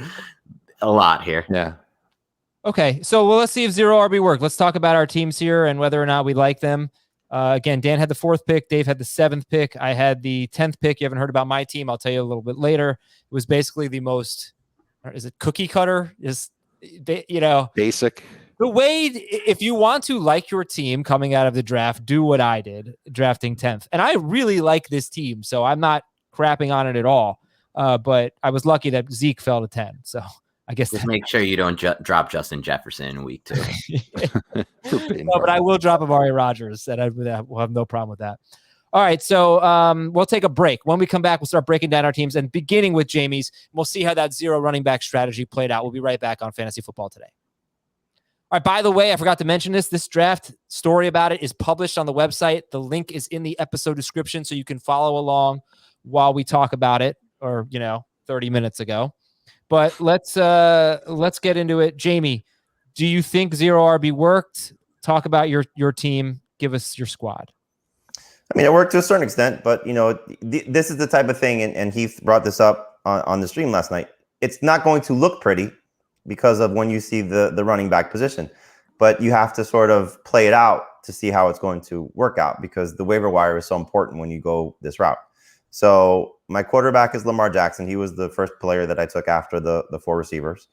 a lot here. Yeah. Okay, so let's see if zero RB worked. Let's talk about our teams here and whether or not we like them. Again, Dan had the 4th pick. Dave had the 7th pick. I had the 10th pick. You haven't heard about my team. I'll tell you a little bit later. It was basically the most, is it cookie cutter? Basic. The way, if you want to like your team coming out of the draft, do what I did, drafting 10th. And I really like this team, so I'm not crapping on it at all. But I was lucky that Zeke fell to 10. So I guess just make sure you don't drop Justin Jefferson in week 2. No, but I will drop Amari Rodgers, and we'll have no problem with that. All right, so we'll take a break. When we come back, we'll start breaking down our teams and beginning with Jamie's. We'll see how that zero running back strategy played out. We'll be right back on Fantasy Football Today. All right, by the way, I forgot to mention this. This draft story about it is published on the website. The link is in the episode description, so you can follow along while we talk about it, or 30 minutes ago. But let's get into it. Jamie, do you think zero RB worked? Talk about your team. Give us your squad. I mean, it worked to a certain extent, but this is the type of thing, and Heath brought this up on the stream last night. It's not going to look pretty because of when you see the running back position, but you have to sort of play it out to see how it's going to work out, because the waiver wire is so important when you go this route. So my quarterback is Lamar Jackson. He was the first player that I took after the 4 receivers.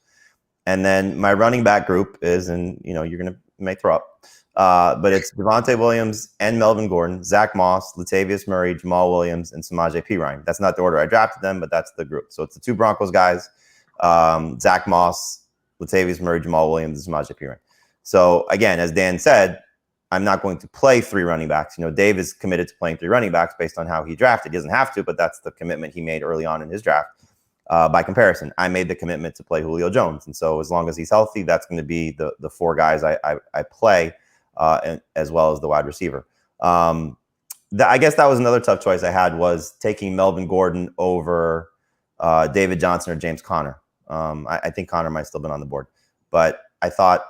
And then my running back group is, and you're going to make throw up, but it's Devonte Williams and Melvin Gordon, Zach Moss, Latavius Murray, Jamal Williams, and Samaje Perine. That's not the order I drafted them, but that's the group. So it's the 2 Broncos guys, Zach Moss, Latavius Murray, Jamal Williams, and Samaje Perine. So again, as Dan said, I'm not going to play 3 running backs. Dave is committed to playing 3 running backs based on how he drafted. He doesn't have to, but that's the commitment he made early on in his draft. By comparison, I made the commitment to play Julio Jones. And so as long as he's healthy, that's going to be the 4 guys I play, and as well as the wide receiver. I guess that was another tough choice I had, was taking Melvin Gordon over David Johnson or James Conner. I think Conner might still been on the board. But I thought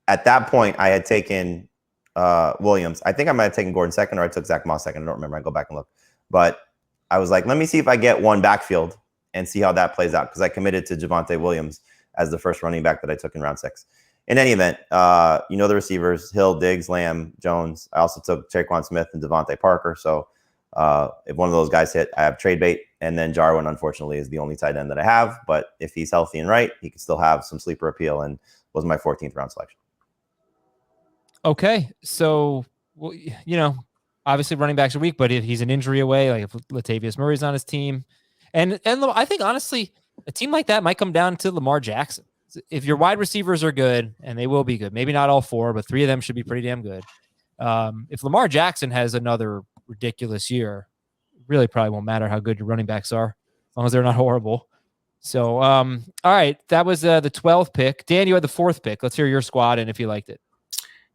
at that point I had taken Williams. I think I might have taken Gordon second, or I took Zach Moss second. I don't remember. I go back and look. But I was like, let me see if I get one backfield and see how that plays out, because I committed to Javonte Williams as the first running back that I took in round 6. In any event, the receivers, Hill, Diggs, Lamb, Jones. I also took Traquan Smith and Devontae Parker. So if one of those guys hit, I have trade bait. And then Jarwin, unfortunately, is the only tight end that I have. But if he's healthy and right, he can still have some sleeper appeal, and was my 14th round selection. Okay, so obviously running backs are weak, but if he's an injury away, like if Latavius Murray's on his team, and I think honestly a team like that might come down to Lamar Jackson. If your wide receivers are good, and they will be good, maybe not all 4, but 3 of them should be pretty damn good. If Lamar Jackson has another ridiculous year, it really probably won't matter how good your running backs are, as long as they're not horrible. So, all right, that was the 12th pick. Dan, you had the 4th pick. Let's hear your squad and if you liked it.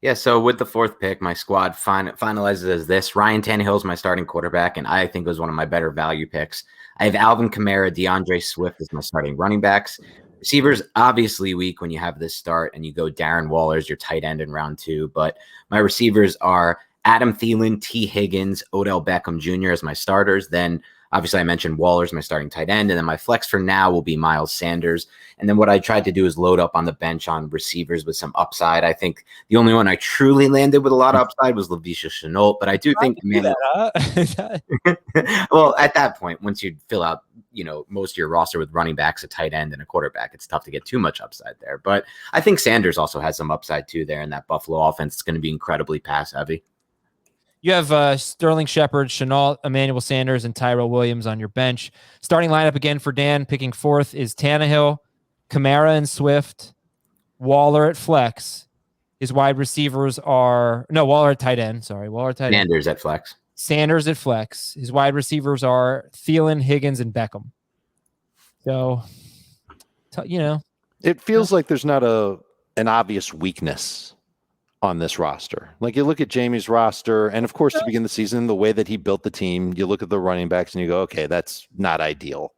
Yeah, so with the 4th pick, my squad finalizes as this. Ryan Tannehill is my starting quarterback, and I think it was one of my better value picks. I have Alvin Kamara, DeAndre Swift as my starting running backs. Receivers, obviously weak when you have this start and you go Darren Waller as your tight end in round 2. But my receivers are Adam Thielen, T. Higgins, Odell Beckham Jr. as my starters. Then obviously I mentioned Waller's my starting tight end. And then my flex for now will be Miles Sanders. And then what I tried to do is load up on the bench on receivers with some upside. I think the only one I truly landed with a lot of upside was Laviska Shenault. But I do think well, at that point, once you fill out most of your roster with running backs, a tight end, and a quarterback, it's tough to get too much upside there. But I think Sanders also has some upside too there in that Buffalo offense. It's going to be incredibly pass heavy. You have Sterling Shepard, Shenault, Emmanuel Sanders, and Tyrell Williams on your bench. Starting lineup again for Dan, picking 4th is Tannehill, Kamara and Swift, Waller at flex. His wide receivers are Waller at tight end. Sorry, Waller at tight end. Sanders at flex. Sanders at flex. His wide receivers are Thielen, Higgins, and Beckham. So, it feels like there's not an obvious weakness on this roster. Like, you look at Jamie's roster, and of course, to begin the season, the way that he built the team, you look at the running backs and you go, okay, that's not ideal.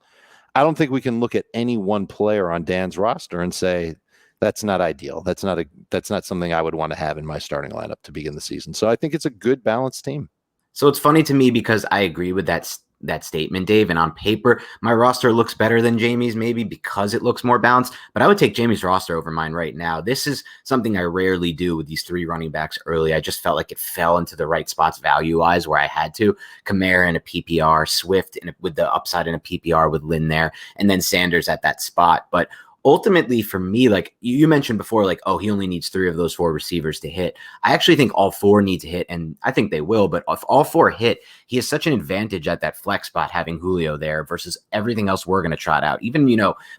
I don't think we can look at any one player on Dan's roster and say that's not ideal. That's not something I would want to have in my starting lineup to begin the season. So I think it's a good balanced team. So it's funny to me because I agree with that statement, Dave. And on paper, my roster looks better than Jamie's, maybe because it looks more balanced. But I would take Jamie's roster over mine right now. This is something I rarely do with these 3 running backs early. I just felt like it fell into the right spots value-wise where I had to. Kamara in a PPR, Swift with the upside in a PPR with Lynn there, and then Sanders at that spot. But ultimately, for me, like you mentioned before, like, oh, he only needs 3 of those 4 receivers to hit. I actually think all 4 need to hit, and I think they will. But if all 4 hit, he has such an advantage at that flex spot having Julio there versus everything else we're going to trot out. Even,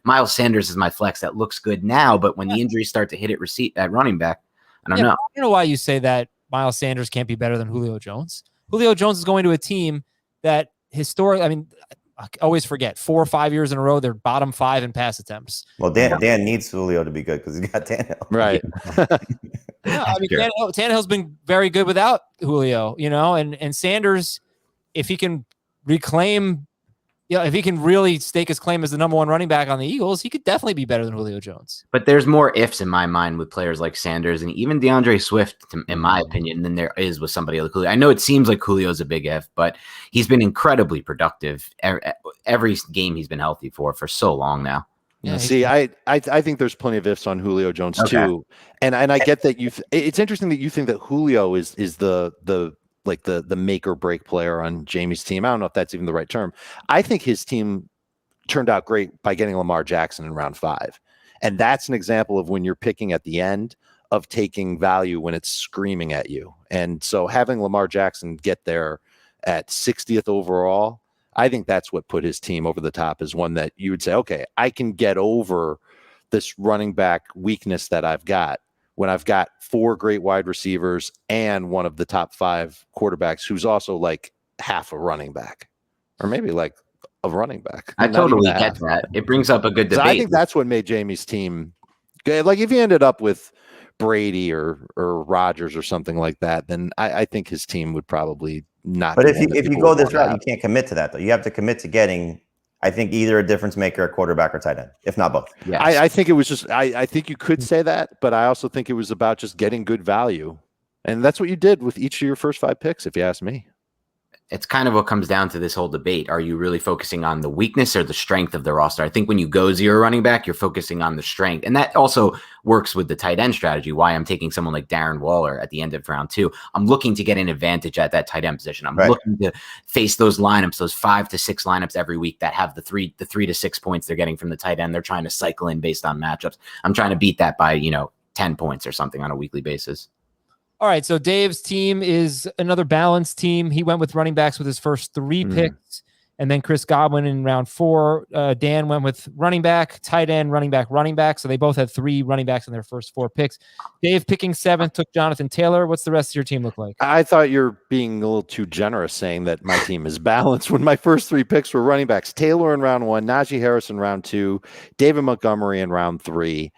Miles Sanders is my flex. That looks good now, but when the injuries start to hit at running back, I don't know. I don't know why you say that Miles Sanders can't be better than Julio Jones. Julio Jones is going to a team that I always forget 4 or 5 years in a row, they're bottom 5 in pass attempts. Well, Dan needs Julio to be good because he's got Tannehill. Right. Tannehill's been very good without Julio, and Sanders, if he can reclaim, if he can really stake his claim as the number 1 running back on the Eagles, he could definitely be better than Julio Jones. But there's more ifs in my mind with players like Sanders and even DeAndre Swift, in my opinion, than there is with somebody like Julio. I know it seems like Julio's a big if, but he's been incredibly productive every game he's been healthy for so long now. Yeah, see, I think there's plenty of ifs on Julio Jones too, and I get that it's interesting that you think that Julio is the make or break player on Jamie's team. I don't know if that's even the right term. I think his team turned out great by getting Lamar Jackson in round 5. And that's an example of when you're picking at the end of taking value when it's screaming at you. And so having Lamar Jackson get there at 60th overall, I think that's what put his team over the top, is one that you would say, okay, I can get over this running back weakness that I've got when I've got 4 great wide receivers and one of the top 5 quarterbacks who's also like half a running back, or maybe like a running back. I totally get that. It brings up a good debate. So I think that's what made Jamie's team good. Like if he ended up with Brady or Rodgers or something like that, then I think his team would probably not. But if you go this route, you can't commit to that though. You have to commit to getting, I think, either a difference maker, a quarterback, or tight end, if not both. Yeah, I think it was just. I think you could say that, but I also think it was about just getting good value, and that's what you did with each of your first 5 picks, if you ask me. It's kind of what comes down to this whole debate. Are you really focusing on the weakness or the strength of the roster? I think when you go 0 running back, you're focusing on the strength. And that also works with the tight end strategy, why I'm taking someone like Darren Waller at the end of round 2. I'm looking to get an advantage at that tight end position. I'm looking to face those lineups, those 5 to 6 lineups every week that have the 3 to 6 points they're getting from the tight end. They're trying to cycle in based on matchups. I'm trying to beat that by, 10 points or something on a weekly basis. All right, so Dave's team is another balanced team. He went with running backs with his first 3 picks, and then Chris Godwin in round 4. Dan went with running back, tight end, running back. So they both had 3 running backs in their first 4 picks. Dave picking 7th took Jonathan Taylor. What's the rest of your team look like? I thought you're being a little too generous saying that my team is balanced when my first 3 picks were running backs. Taylor in round 1, Najee Harris in round 2, David Montgomery in round 3.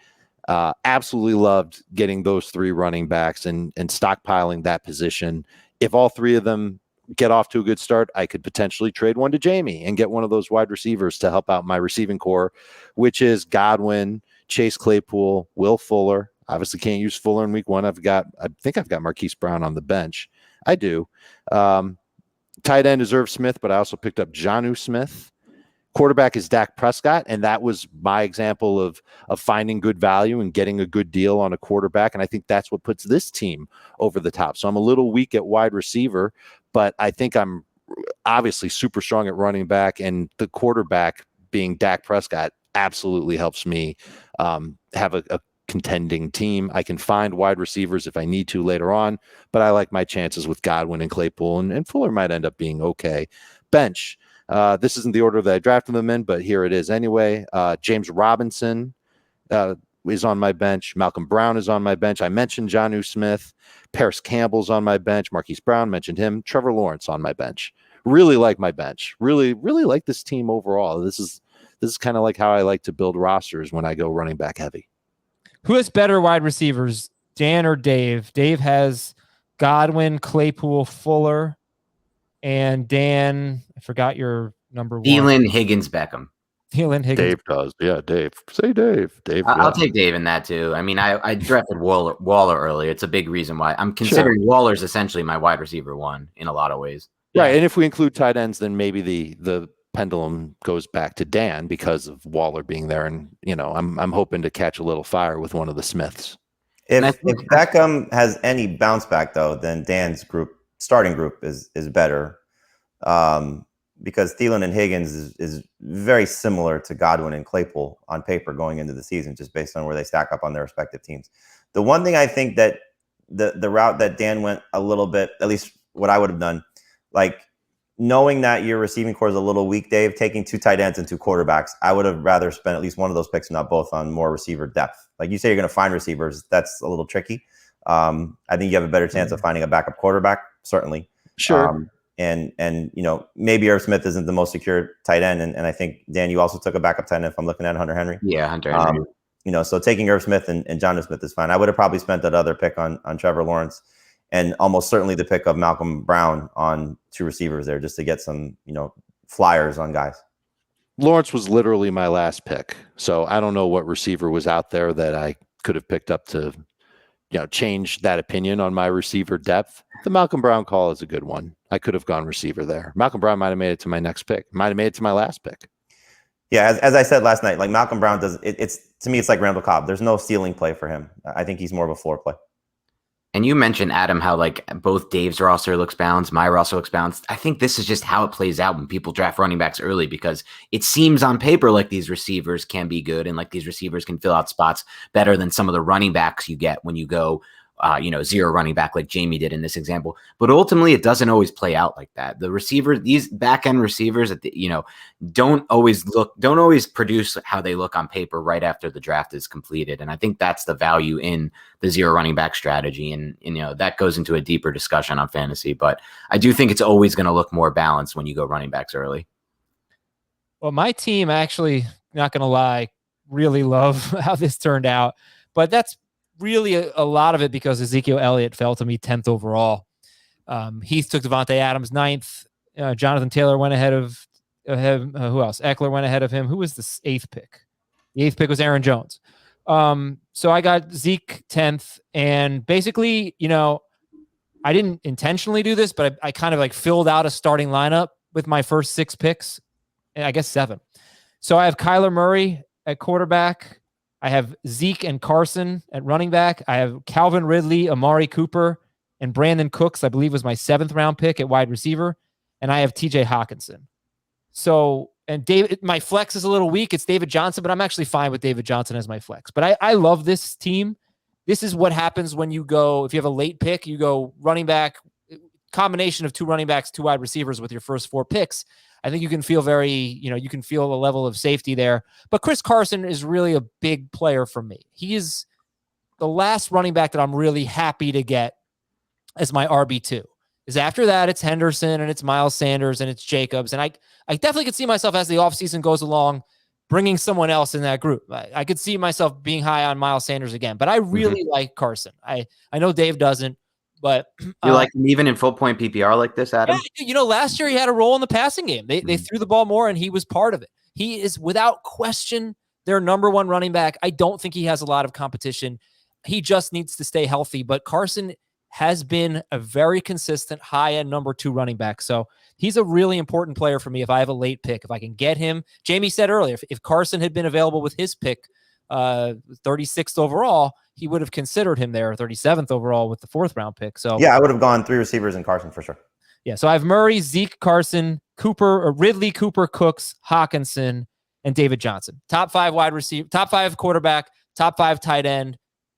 Absolutely loved getting those 3 running backs and stockpiling that position. If all 3 of them get off to a good start, I could potentially trade one to Jamie and get one of those wide receivers to help out my receiving core, which is Godwin, Chase Claypool, Will Fuller. Obviously can't use Fuller in week 1. I think I've got Marquise Brown on the bench. I do. Tight end is Irv Smith, but I also picked up Jonnu Smith. Quarterback is Dak Prescott, and that was my example of finding good value and getting a good deal on a quarterback, and I think that's what puts this team over the top. So I'm a little weak at wide receiver, but I think I'm obviously super strong at running back, and the quarterback being Dak Prescott absolutely helps me have a contending team. I can find wide receivers if I need to later on, but I like my chances with Godwin and Claypool, and Fuller might end up being okay. Bench. This isn't the order that I drafted them in, but here it is anyway. James Robinson, is on my bench. Malcolm Brown is on my bench. I mentioned Jonnu Smith. Paris Campbell's on my bench. Marquise Brown, mentioned him. Trevor Lawrence on my bench. Really like my bench. Really like this team overall. This is kind of like how I like to build rosters when I go running back heavy. Who has better wide receivers, Dan or Dave? Dave has Godwin, Claypool, Fuller, and Dan, I forgot your number one. Thielen, Higgins, Beckham. Thielen, Higgins. Dave does. Yeah, Dave. Say Dave. Dave. I'll take Dave in that too. I mean, I drafted Waller earlier. It's a big reason why I'm considering Waller's essentially my wide receiver one in a lot of ways. Right, and if we include tight ends, then maybe the pendulum goes back to Dan because of Waller being there, and I'm hoping to catch a little fire with one of the Smiths. If Beckham has any bounce back though, then Dan's starting group is better. Because Thielen and Higgins is very similar to Godwin and Claypool on paper going into the season, just based on where they stack up on their respective teams. The one thing I think that the route that Dan went a little bit, at least what I would have done, like knowing that your receiving core is a little weak, Dave, taking 2 tight ends and 2 quarterbacks, I would have rather spent at least one of those picks, not both, on more receiver depth. Like you say, you're going to find receivers. That's a little tricky. I think you have a better chance of finding a backup quarterback, certainly. Sure. And maybe Irv Smith isn't the most secure tight end, and I think Dan, you also took a backup tight end if I'm looking at Hunter Henry. Yeah, Hunter Henry. So taking Irv Smith and Jonnu Smith is fine. I would have probably spent that other pick on Trevor Lawrence, and almost certainly the pick of Malcolm Brown on 2 receivers there, just to get some flyers on guys. Lawrence was literally my last pick, so I don't know what receiver was out there that I could have picked up to change that opinion on my receiver depth. The Malcolm Brown call is a good one. I could have gone receiver there. Malcolm Brown might have made it to my next pick. Might have made it to my last pick. Yeah, as I said last night, like Malcolm Brown does, it's to me, it's like Randall Cobb. There's no ceiling play for him. I think he's more of a floor play. And you mentioned, Adam, how like both Dave's roster looks balanced, my roster looks balanced. I think this is just how it plays out when people draft running backs early, because it seems on paper like these receivers can be good and like these receivers can fill out spots better than some of the running backs you get when you go zero running back like Jamie did in this example. But ultimately, it doesn't always play out like that. The receiver, these back end receivers, don't always produce how they look on paper right after the draft is completed. And I think that's the value in the zero running back strategy. And that goes into a deeper discussion on fantasy. But I do think it's always going to look more balanced when you go running backs early. Well, my team, actually, not going to lie, really love how this turned out. But that's really a lot of it because Ezekiel Elliott fell to me 10th overall. Heath took Devontae Adams 9th. Jonathan Taylor went ahead of him. Who else? Eckler went ahead of him. Who was the 8th pick? The 8th pick was Aaron Jones. So I got Zeke 10th. And basically, I didn't intentionally do this, but I kind of like filled out a starting lineup with my first 6 picks. And I guess 7. So I have Kyler Murray at quarterback. I have Zeke and Carson at running back. I have Calvin Ridley, Amari Cooper, and Brandon Cooks, I believe was my 7th round pick at wide receiver. And I have TJ Hawkinson. So, and David, my flex is a little weak. It's David Johnson, but I'm actually fine with David Johnson as my flex. But I love this team. This is what happens when you go, if you have a late pick, you go running back, combination of 2 running backs, 2 wide receivers with your first 4 picks. I think you can feel you can feel a level of safety there. But Chris Carson is really a big player for me. He is the last running back that I'm really happy to get as my RB2. Is after that, it's Henderson and it's Miles Sanders and it's Jacobs. And I definitely could see myself as the offseason goes along, bringing someone else in that group. I could see myself being high on Miles Sanders again. But I really like Carson. I know Dave doesn't. But you like him even in full point PPR like this, Adam? Yeah, last year he had a role in the passing game. They threw the ball more, and he was part of it. He is without question their number 1 running back. I don't think he has a lot of competition. He just needs to stay healthy. But Carson has been a very consistent high-end number 2 running back. So he's a really important player for me if I have a late pick. If I can get him, Jamie said earlier, if Carson had been available with his pick, 36th overall, he would have considered him there, 37th overall with the 4th round pick. So yeah, I would have gone 3 receivers and Carson for sure. Yeah, so I have Murray, Zeke, Carson, Ridley, Cooper, Cooks, Hawkinson, and David Johnson. Top 5 wide receiver, top 5 quarterback, top 5 tight end,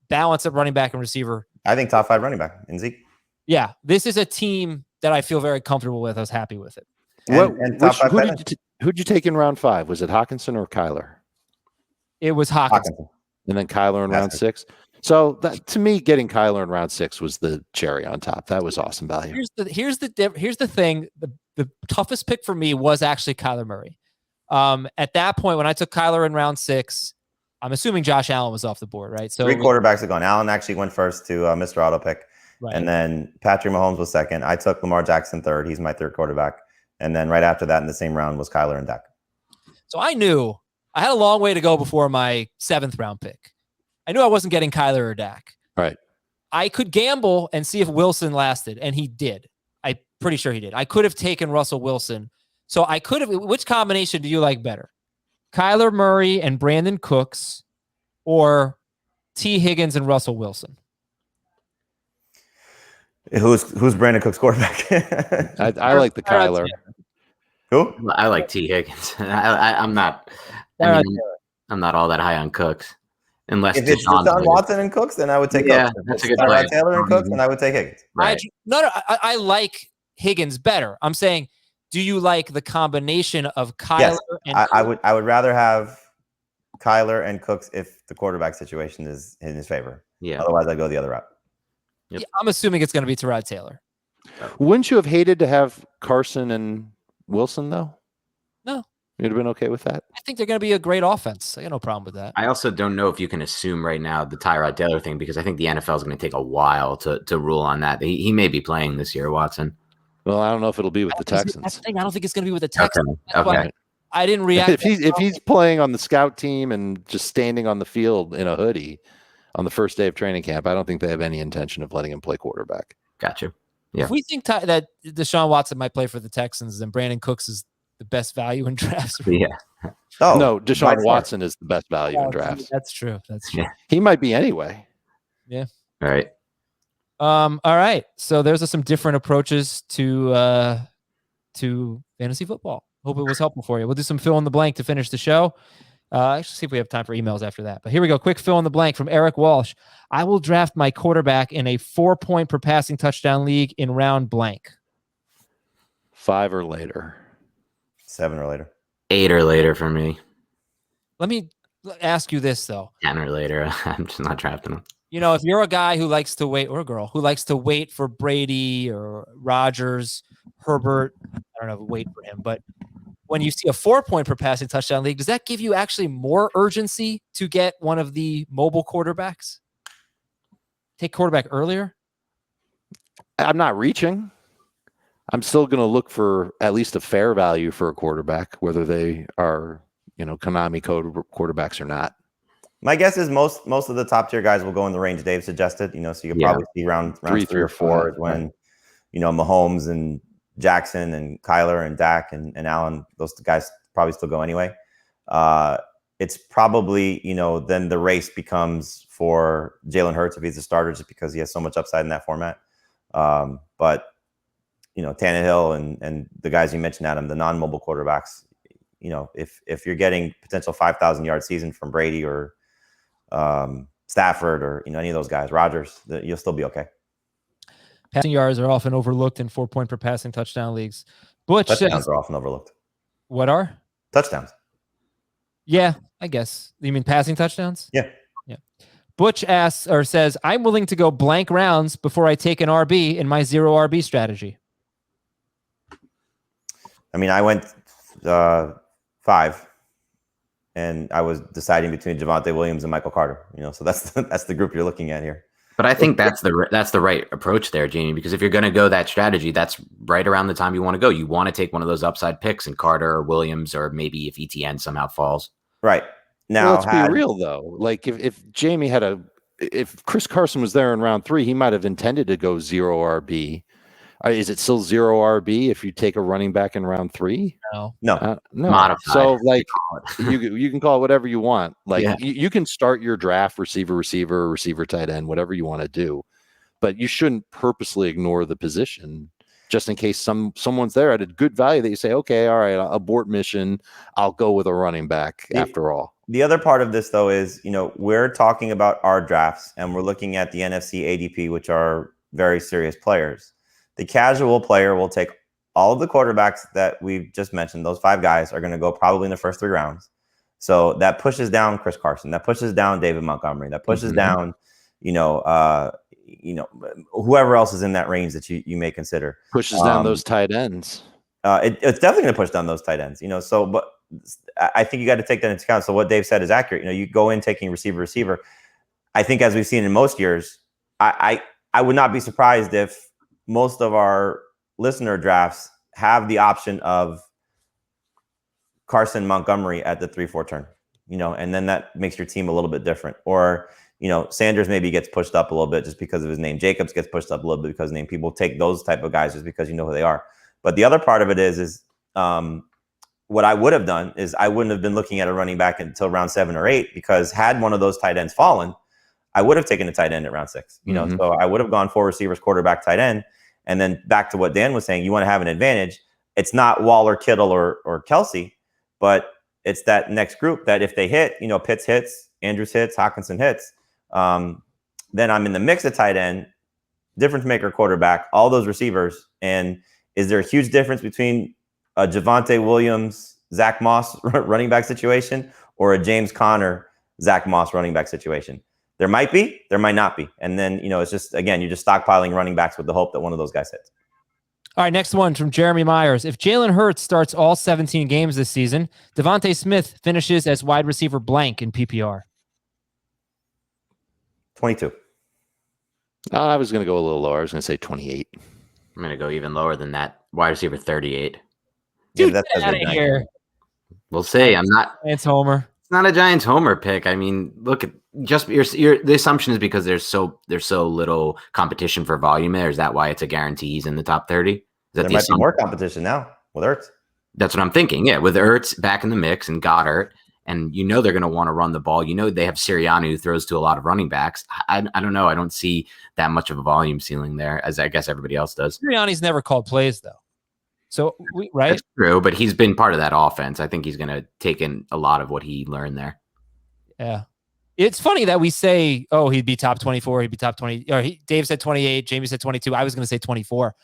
balance at running back and receiver. I think top 5 running back in Zeke. Yeah, this is a team that I feel very comfortable with. I was happy with it. Who'd you take in round 5? Was it Hawkinson or Kyler? It was Hawkinson. and then Kyler in round 6. So that, to me, getting Kyler in round 6 was the cherry on top. That was awesome value. Here's the thing. The toughest pick for me was actually Kyler Murray. At that point, when I took Kyler in round 6, I'm assuming Josh Allen was off the board, right? So 3 quarterbacks have gone. Allen actually went first to Mr. Auto Pick. Right. And then Patrick Mahomes was second. I took Lamar Jackson third. He's my third quarterback. And then right after that in the same round was Kyler and Dak. So I knew I had a long way to go before my 7th round pick. I knew I wasn't getting Kyler or Dak. Right. I could gamble and see if Wilson lasted, and he did. I'm pretty sure he did. I could have taken Russell Wilson. So I could have. Which combination do you like better? Kyler Murray and Brandon Cooks, or T. Higgins and Russell Wilson? Who's Brandon Cook's quarterback? I like the Kyler. Who? I like T. Higgins. I'm not. I'm not all that high on Cooks. Unless if it's Deshaun Watson and Cooks, then I would take Cooks. That's a good point. Taylor and Cooks, then I would take Higgins. Right. I like Higgins better. I'm saying, do you like the combination of Kyler and Cooks? I would rather have Kyler and Cooks if the quarterback situation is in his favor. Yeah. Otherwise, I go the other route. Yep. Yeah, I'm assuming it's going to be Tyrod Taylor. Wouldn't you have hated to have Carson and Wilson, though? No. You'd have been okay with that? I think they're going to be a great offense. I got no problem with that. I also don't know if you can assume right now the Tyrod Taylor thing, because I think the NFL is going to take a while to rule on that. He may be playing this year, Watson. Well, I don't know if it'll be with the Texans. That's the thing. I don't think it's going to be with the Texans. Okay. I didn't react. If he's playing on the scout team and just standing on the field in a hoodie on the first day of training camp, I don't think they have any intention of letting him play quarterback. Gotcha. Yeah. If we think that Deshaun Watson might play for the Texans, then Brandon Cooks is the best value in drafts. Yeah. Oh, no, Deshaun Watson is the best value in drafts. That's true. That's true. Yeah. He might be anyway. Yeah. All right. All right. So there's some different approaches to fantasy football. Hope it was helpful for you. We'll do some fill in the blank to finish the show. Actually, see if we have time for emails after that. But here we go. Quick fill in the blank from Eric Walsh. I will draft my quarterback in a 4-point per passing touchdown league in round blank. 5 or later. 7 or later. 8 or later for me. Let me ask you this, though. 10 or later. I'm just not drafting him. You know, if you're a guy who likes to wait, or a girl who likes to wait for Brady or Rodgers, Herbert, I don't know if wait for him, but when you see a 4-point per passing touchdown league, does that give you actually more urgency to get one of the mobile quarterbacks? Take quarterback earlier? I'm not reaching. I'm still going to look for at least a fair value for a quarterback, whether they are, Konami code quarterbacks or not. My guess is most of the top tier guys will go in the range Dave suggested. So you can probably see round 3 or 4 is when, Mahomes and Jackson and Kyler and Dak and Allen, those guys probably still go anyway. It's probably, then the race becomes for Jalen Hurts if he's a starter, just because he has so much upside in that format. But Tannehill and the guys you mentioned, Adam, the non-mobile quarterbacks, if you're getting potential 5,000-yard season from Brady or Stafford or any of those guys, Rodgers, you'll still be okay. Passing yards are often overlooked in 4-point per passing touchdown leagues. Butch touchdowns are often overlooked. What are touchdowns? Yeah, I guess. You mean passing touchdowns? Yeah. Butch asks or says, I'm willing to go blank rounds before I take an RB in my 0 RB strategy. I mean, I went 5, and I was deciding between Javonte Williams and Michael Carter. So that's the group you're looking at here. But I think that's the right approach there, Jamie, because if you're going to go that strategy, that's right around the time you want to go. You want to take one of those upside picks in Carter or Williams, or maybe if ETN somehow falls. Right. Now, let's be real though. Like if Jamie if Chris Carson was there in round 3, he might have intended to go 0 RB. Is it still 0 RB if you take a running back in round 3? No. No. Modified. So like you can call it whatever you want. Like you can start your draft receiver, tight end, whatever you want to do, but you shouldn't purposely ignore the position just in case someone's there at a good value that you say, okay, all right, I'll abort mission. I'll go with a running back after all. The other part of this, though, is, we're talking about our drafts and we're looking at the NFC ADP, which are very serious players. The casual player will take all of the quarterbacks that we've just mentioned. Those 5 guys are going to go probably in the first 3 rounds. So that pushes down Chris Carson. That pushes down David Montgomery. That pushes down, whoever else is in that range that you may consider. Pushes down those tight ends. It's definitely going to push down those tight ends. So but I think you got to take that into account. So what Dave said is accurate. You go in taking receiver. I think as we've seen in most years, I would not be surprised if most of our listener drafts have the option of Carson Montgomery at the 3-4 turn, and then that makes your team a little bit different. Or, Sanders maybe gets pushed up a little bit just because of his name. Jacobs gets pushed up a little bit because of his name. People take those type of guys just because you know who they are. But the other part of it is what I would have done is I wouldn't have been looking at a running back until round 7 or 8, because had one of those tight ends fallen, I would have taken a tight end at round 6. So I would have gone 4 receivers, quarterback, tight end. And then back to what Dan was saying, you want to have an advantage. It's not Waller, Kittle, or Kelsey, but it's that next group that if they hit, Pitts hits, Andrews hits, Hockenson hits, then I'm in the mix of tight end, difference maker, quarterback, all those receivers. And is there a huge difference between a Javonte Williams, Zach Moss running back situation or a James Conner, Zach Moss running back situation? There might be, there might not be. And then, it's just, again, you're just stockpiling running backs with the hope that one of those guys hits. All right, next one from Jeremy Myers. If Jalen Hurts starts all 17 games this season, Devonte Smith finishes as wide receiver blank in PPR. 22. I was going to go a little lower. I was going to say 28. I'm going to go even lower than that. Wide receiver 38. Dude, get out of here. We'll see. I'm not. It's Homer. It's not a Giants Homer pick. I mean, look at just the assumption is because there's so little competition for volume there. Is that why it's a guarantee he's in the top 30? Is that there might be more competition now with Ertz. That's what I'm thinking. Yeah, with Ertz back in the mix and Goddard, and they're going to want to run the ball. They have Sirianni who throws to a lot of running backs. I don't know. I don't see that much of a volume ceiling there, as I guess everybody else does. Sirianni's never called plays though. So, right? That's true, but he's been part of that offense. I think he's going to take in a lot of what he learned there. Yeah. It's funny that we say, oh, he'd be top 24, he'd be top 20. Or Dave said 28, Jamie said 22. I was going to say 24.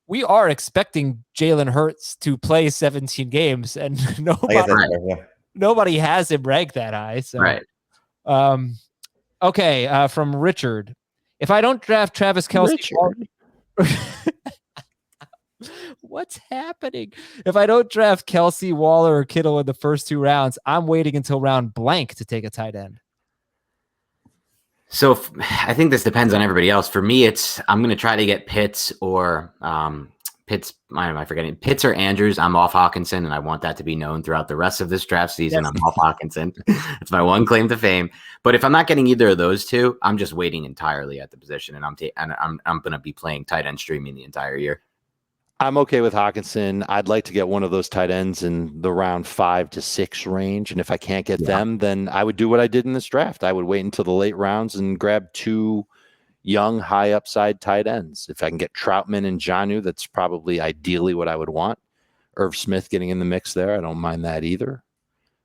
We are expecting Jalen Hurts to play 17 games, and nobody has him ranked that high. So. Right. Okay, from Richard. If I don't draft Travis Kelce... What's happening? If I don't draft Kelsey, Waller, or Kittle in the first 2 rounds, I'm waiting until round blank to take a tight end. So I think this depends on everybody else. For me, I'm going to try to get Pitts or Pitts. Why am I forgetting? Pitts or Andrews. I'm off Hockenson, and I want that to be known throughout the rest of this draft season. Yes. I'm off Hockenson. It's my one claim to fame. But if I'm not getting either of those two, I'm just waiting entirely at the position, and I'm going to be playing tight end streaming the entire year. I'm okay with Hockenson. I'd like to get one of those tight ends in the round 5 to 6 range. And if I can't get them, then I would do what I did in this draft. I would wait until the late rounds and grab 2 young, high upside tight ends. If I can get Troutman and Jonnu, that's probably ideally what I would want. Irv Smith getting in the mix there. I don't mind that either.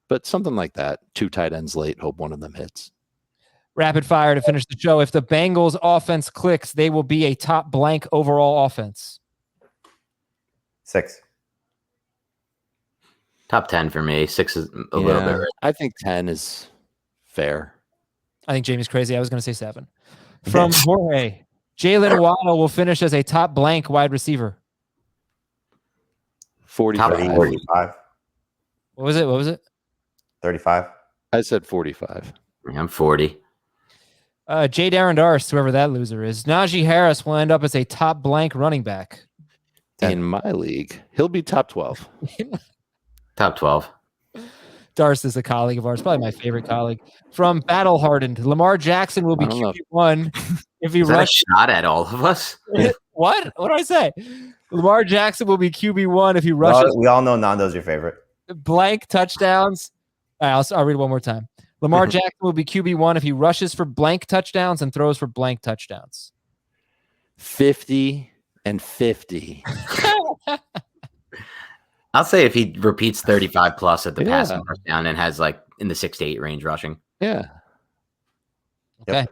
But something like that, 2 tight ends late, hope one of them hits. Rapid fire to finish the show. If the Bengals offense clicks, they will be a top blank overall offense. 6. Top 10 for me. 6 is a little bit. I think 10 is fair. I think Jamie's crazy. I was going to say 7. From Jorge, Jalen Waddle will finish as a top blank wide receiver. 45. 45. What was it? 35. I said 45. I'm 40. Jay Darren Darst, whoever that loser is. Najee Harris will end up as a top blank running back. In my league, he'll be top 12. Top 12. Darst is a colleague of ours, probably my favorite colleague. From Battle Hardened, Lamar Jackson will be QB1 if he rushes. Shot at all of us. What? What did I say? Lamar Jackson will be QB1 if he rushes. We all know Nando's your favorite. Blank touchdowns. All right, I'll read it one more time. Lamar Jackson will be QB1 if he rushes for blank touchdowns and throws for blank touchdowns. 50 and 50. I'll say if he repeats 35 plus at the passing touchdown and has like in the 6 to 8 range rushing. Yeah. Okay.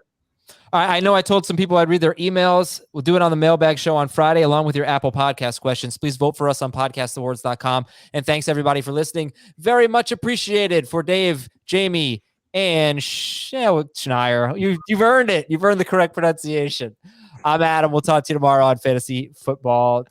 I know I told some people I'd read their emails. We'll do it on the mailbag show on Friday, along with your Apple Podcast questions. Please vote for us on podcastawards.com. And thanks, everybody, for listening. Very much appreciated. For Dave, Jamie, and Schneier. You've earned it. You've earned the correct pronunciation. I'm Adam. We'll talk to you tomorrow on Fantasy Football.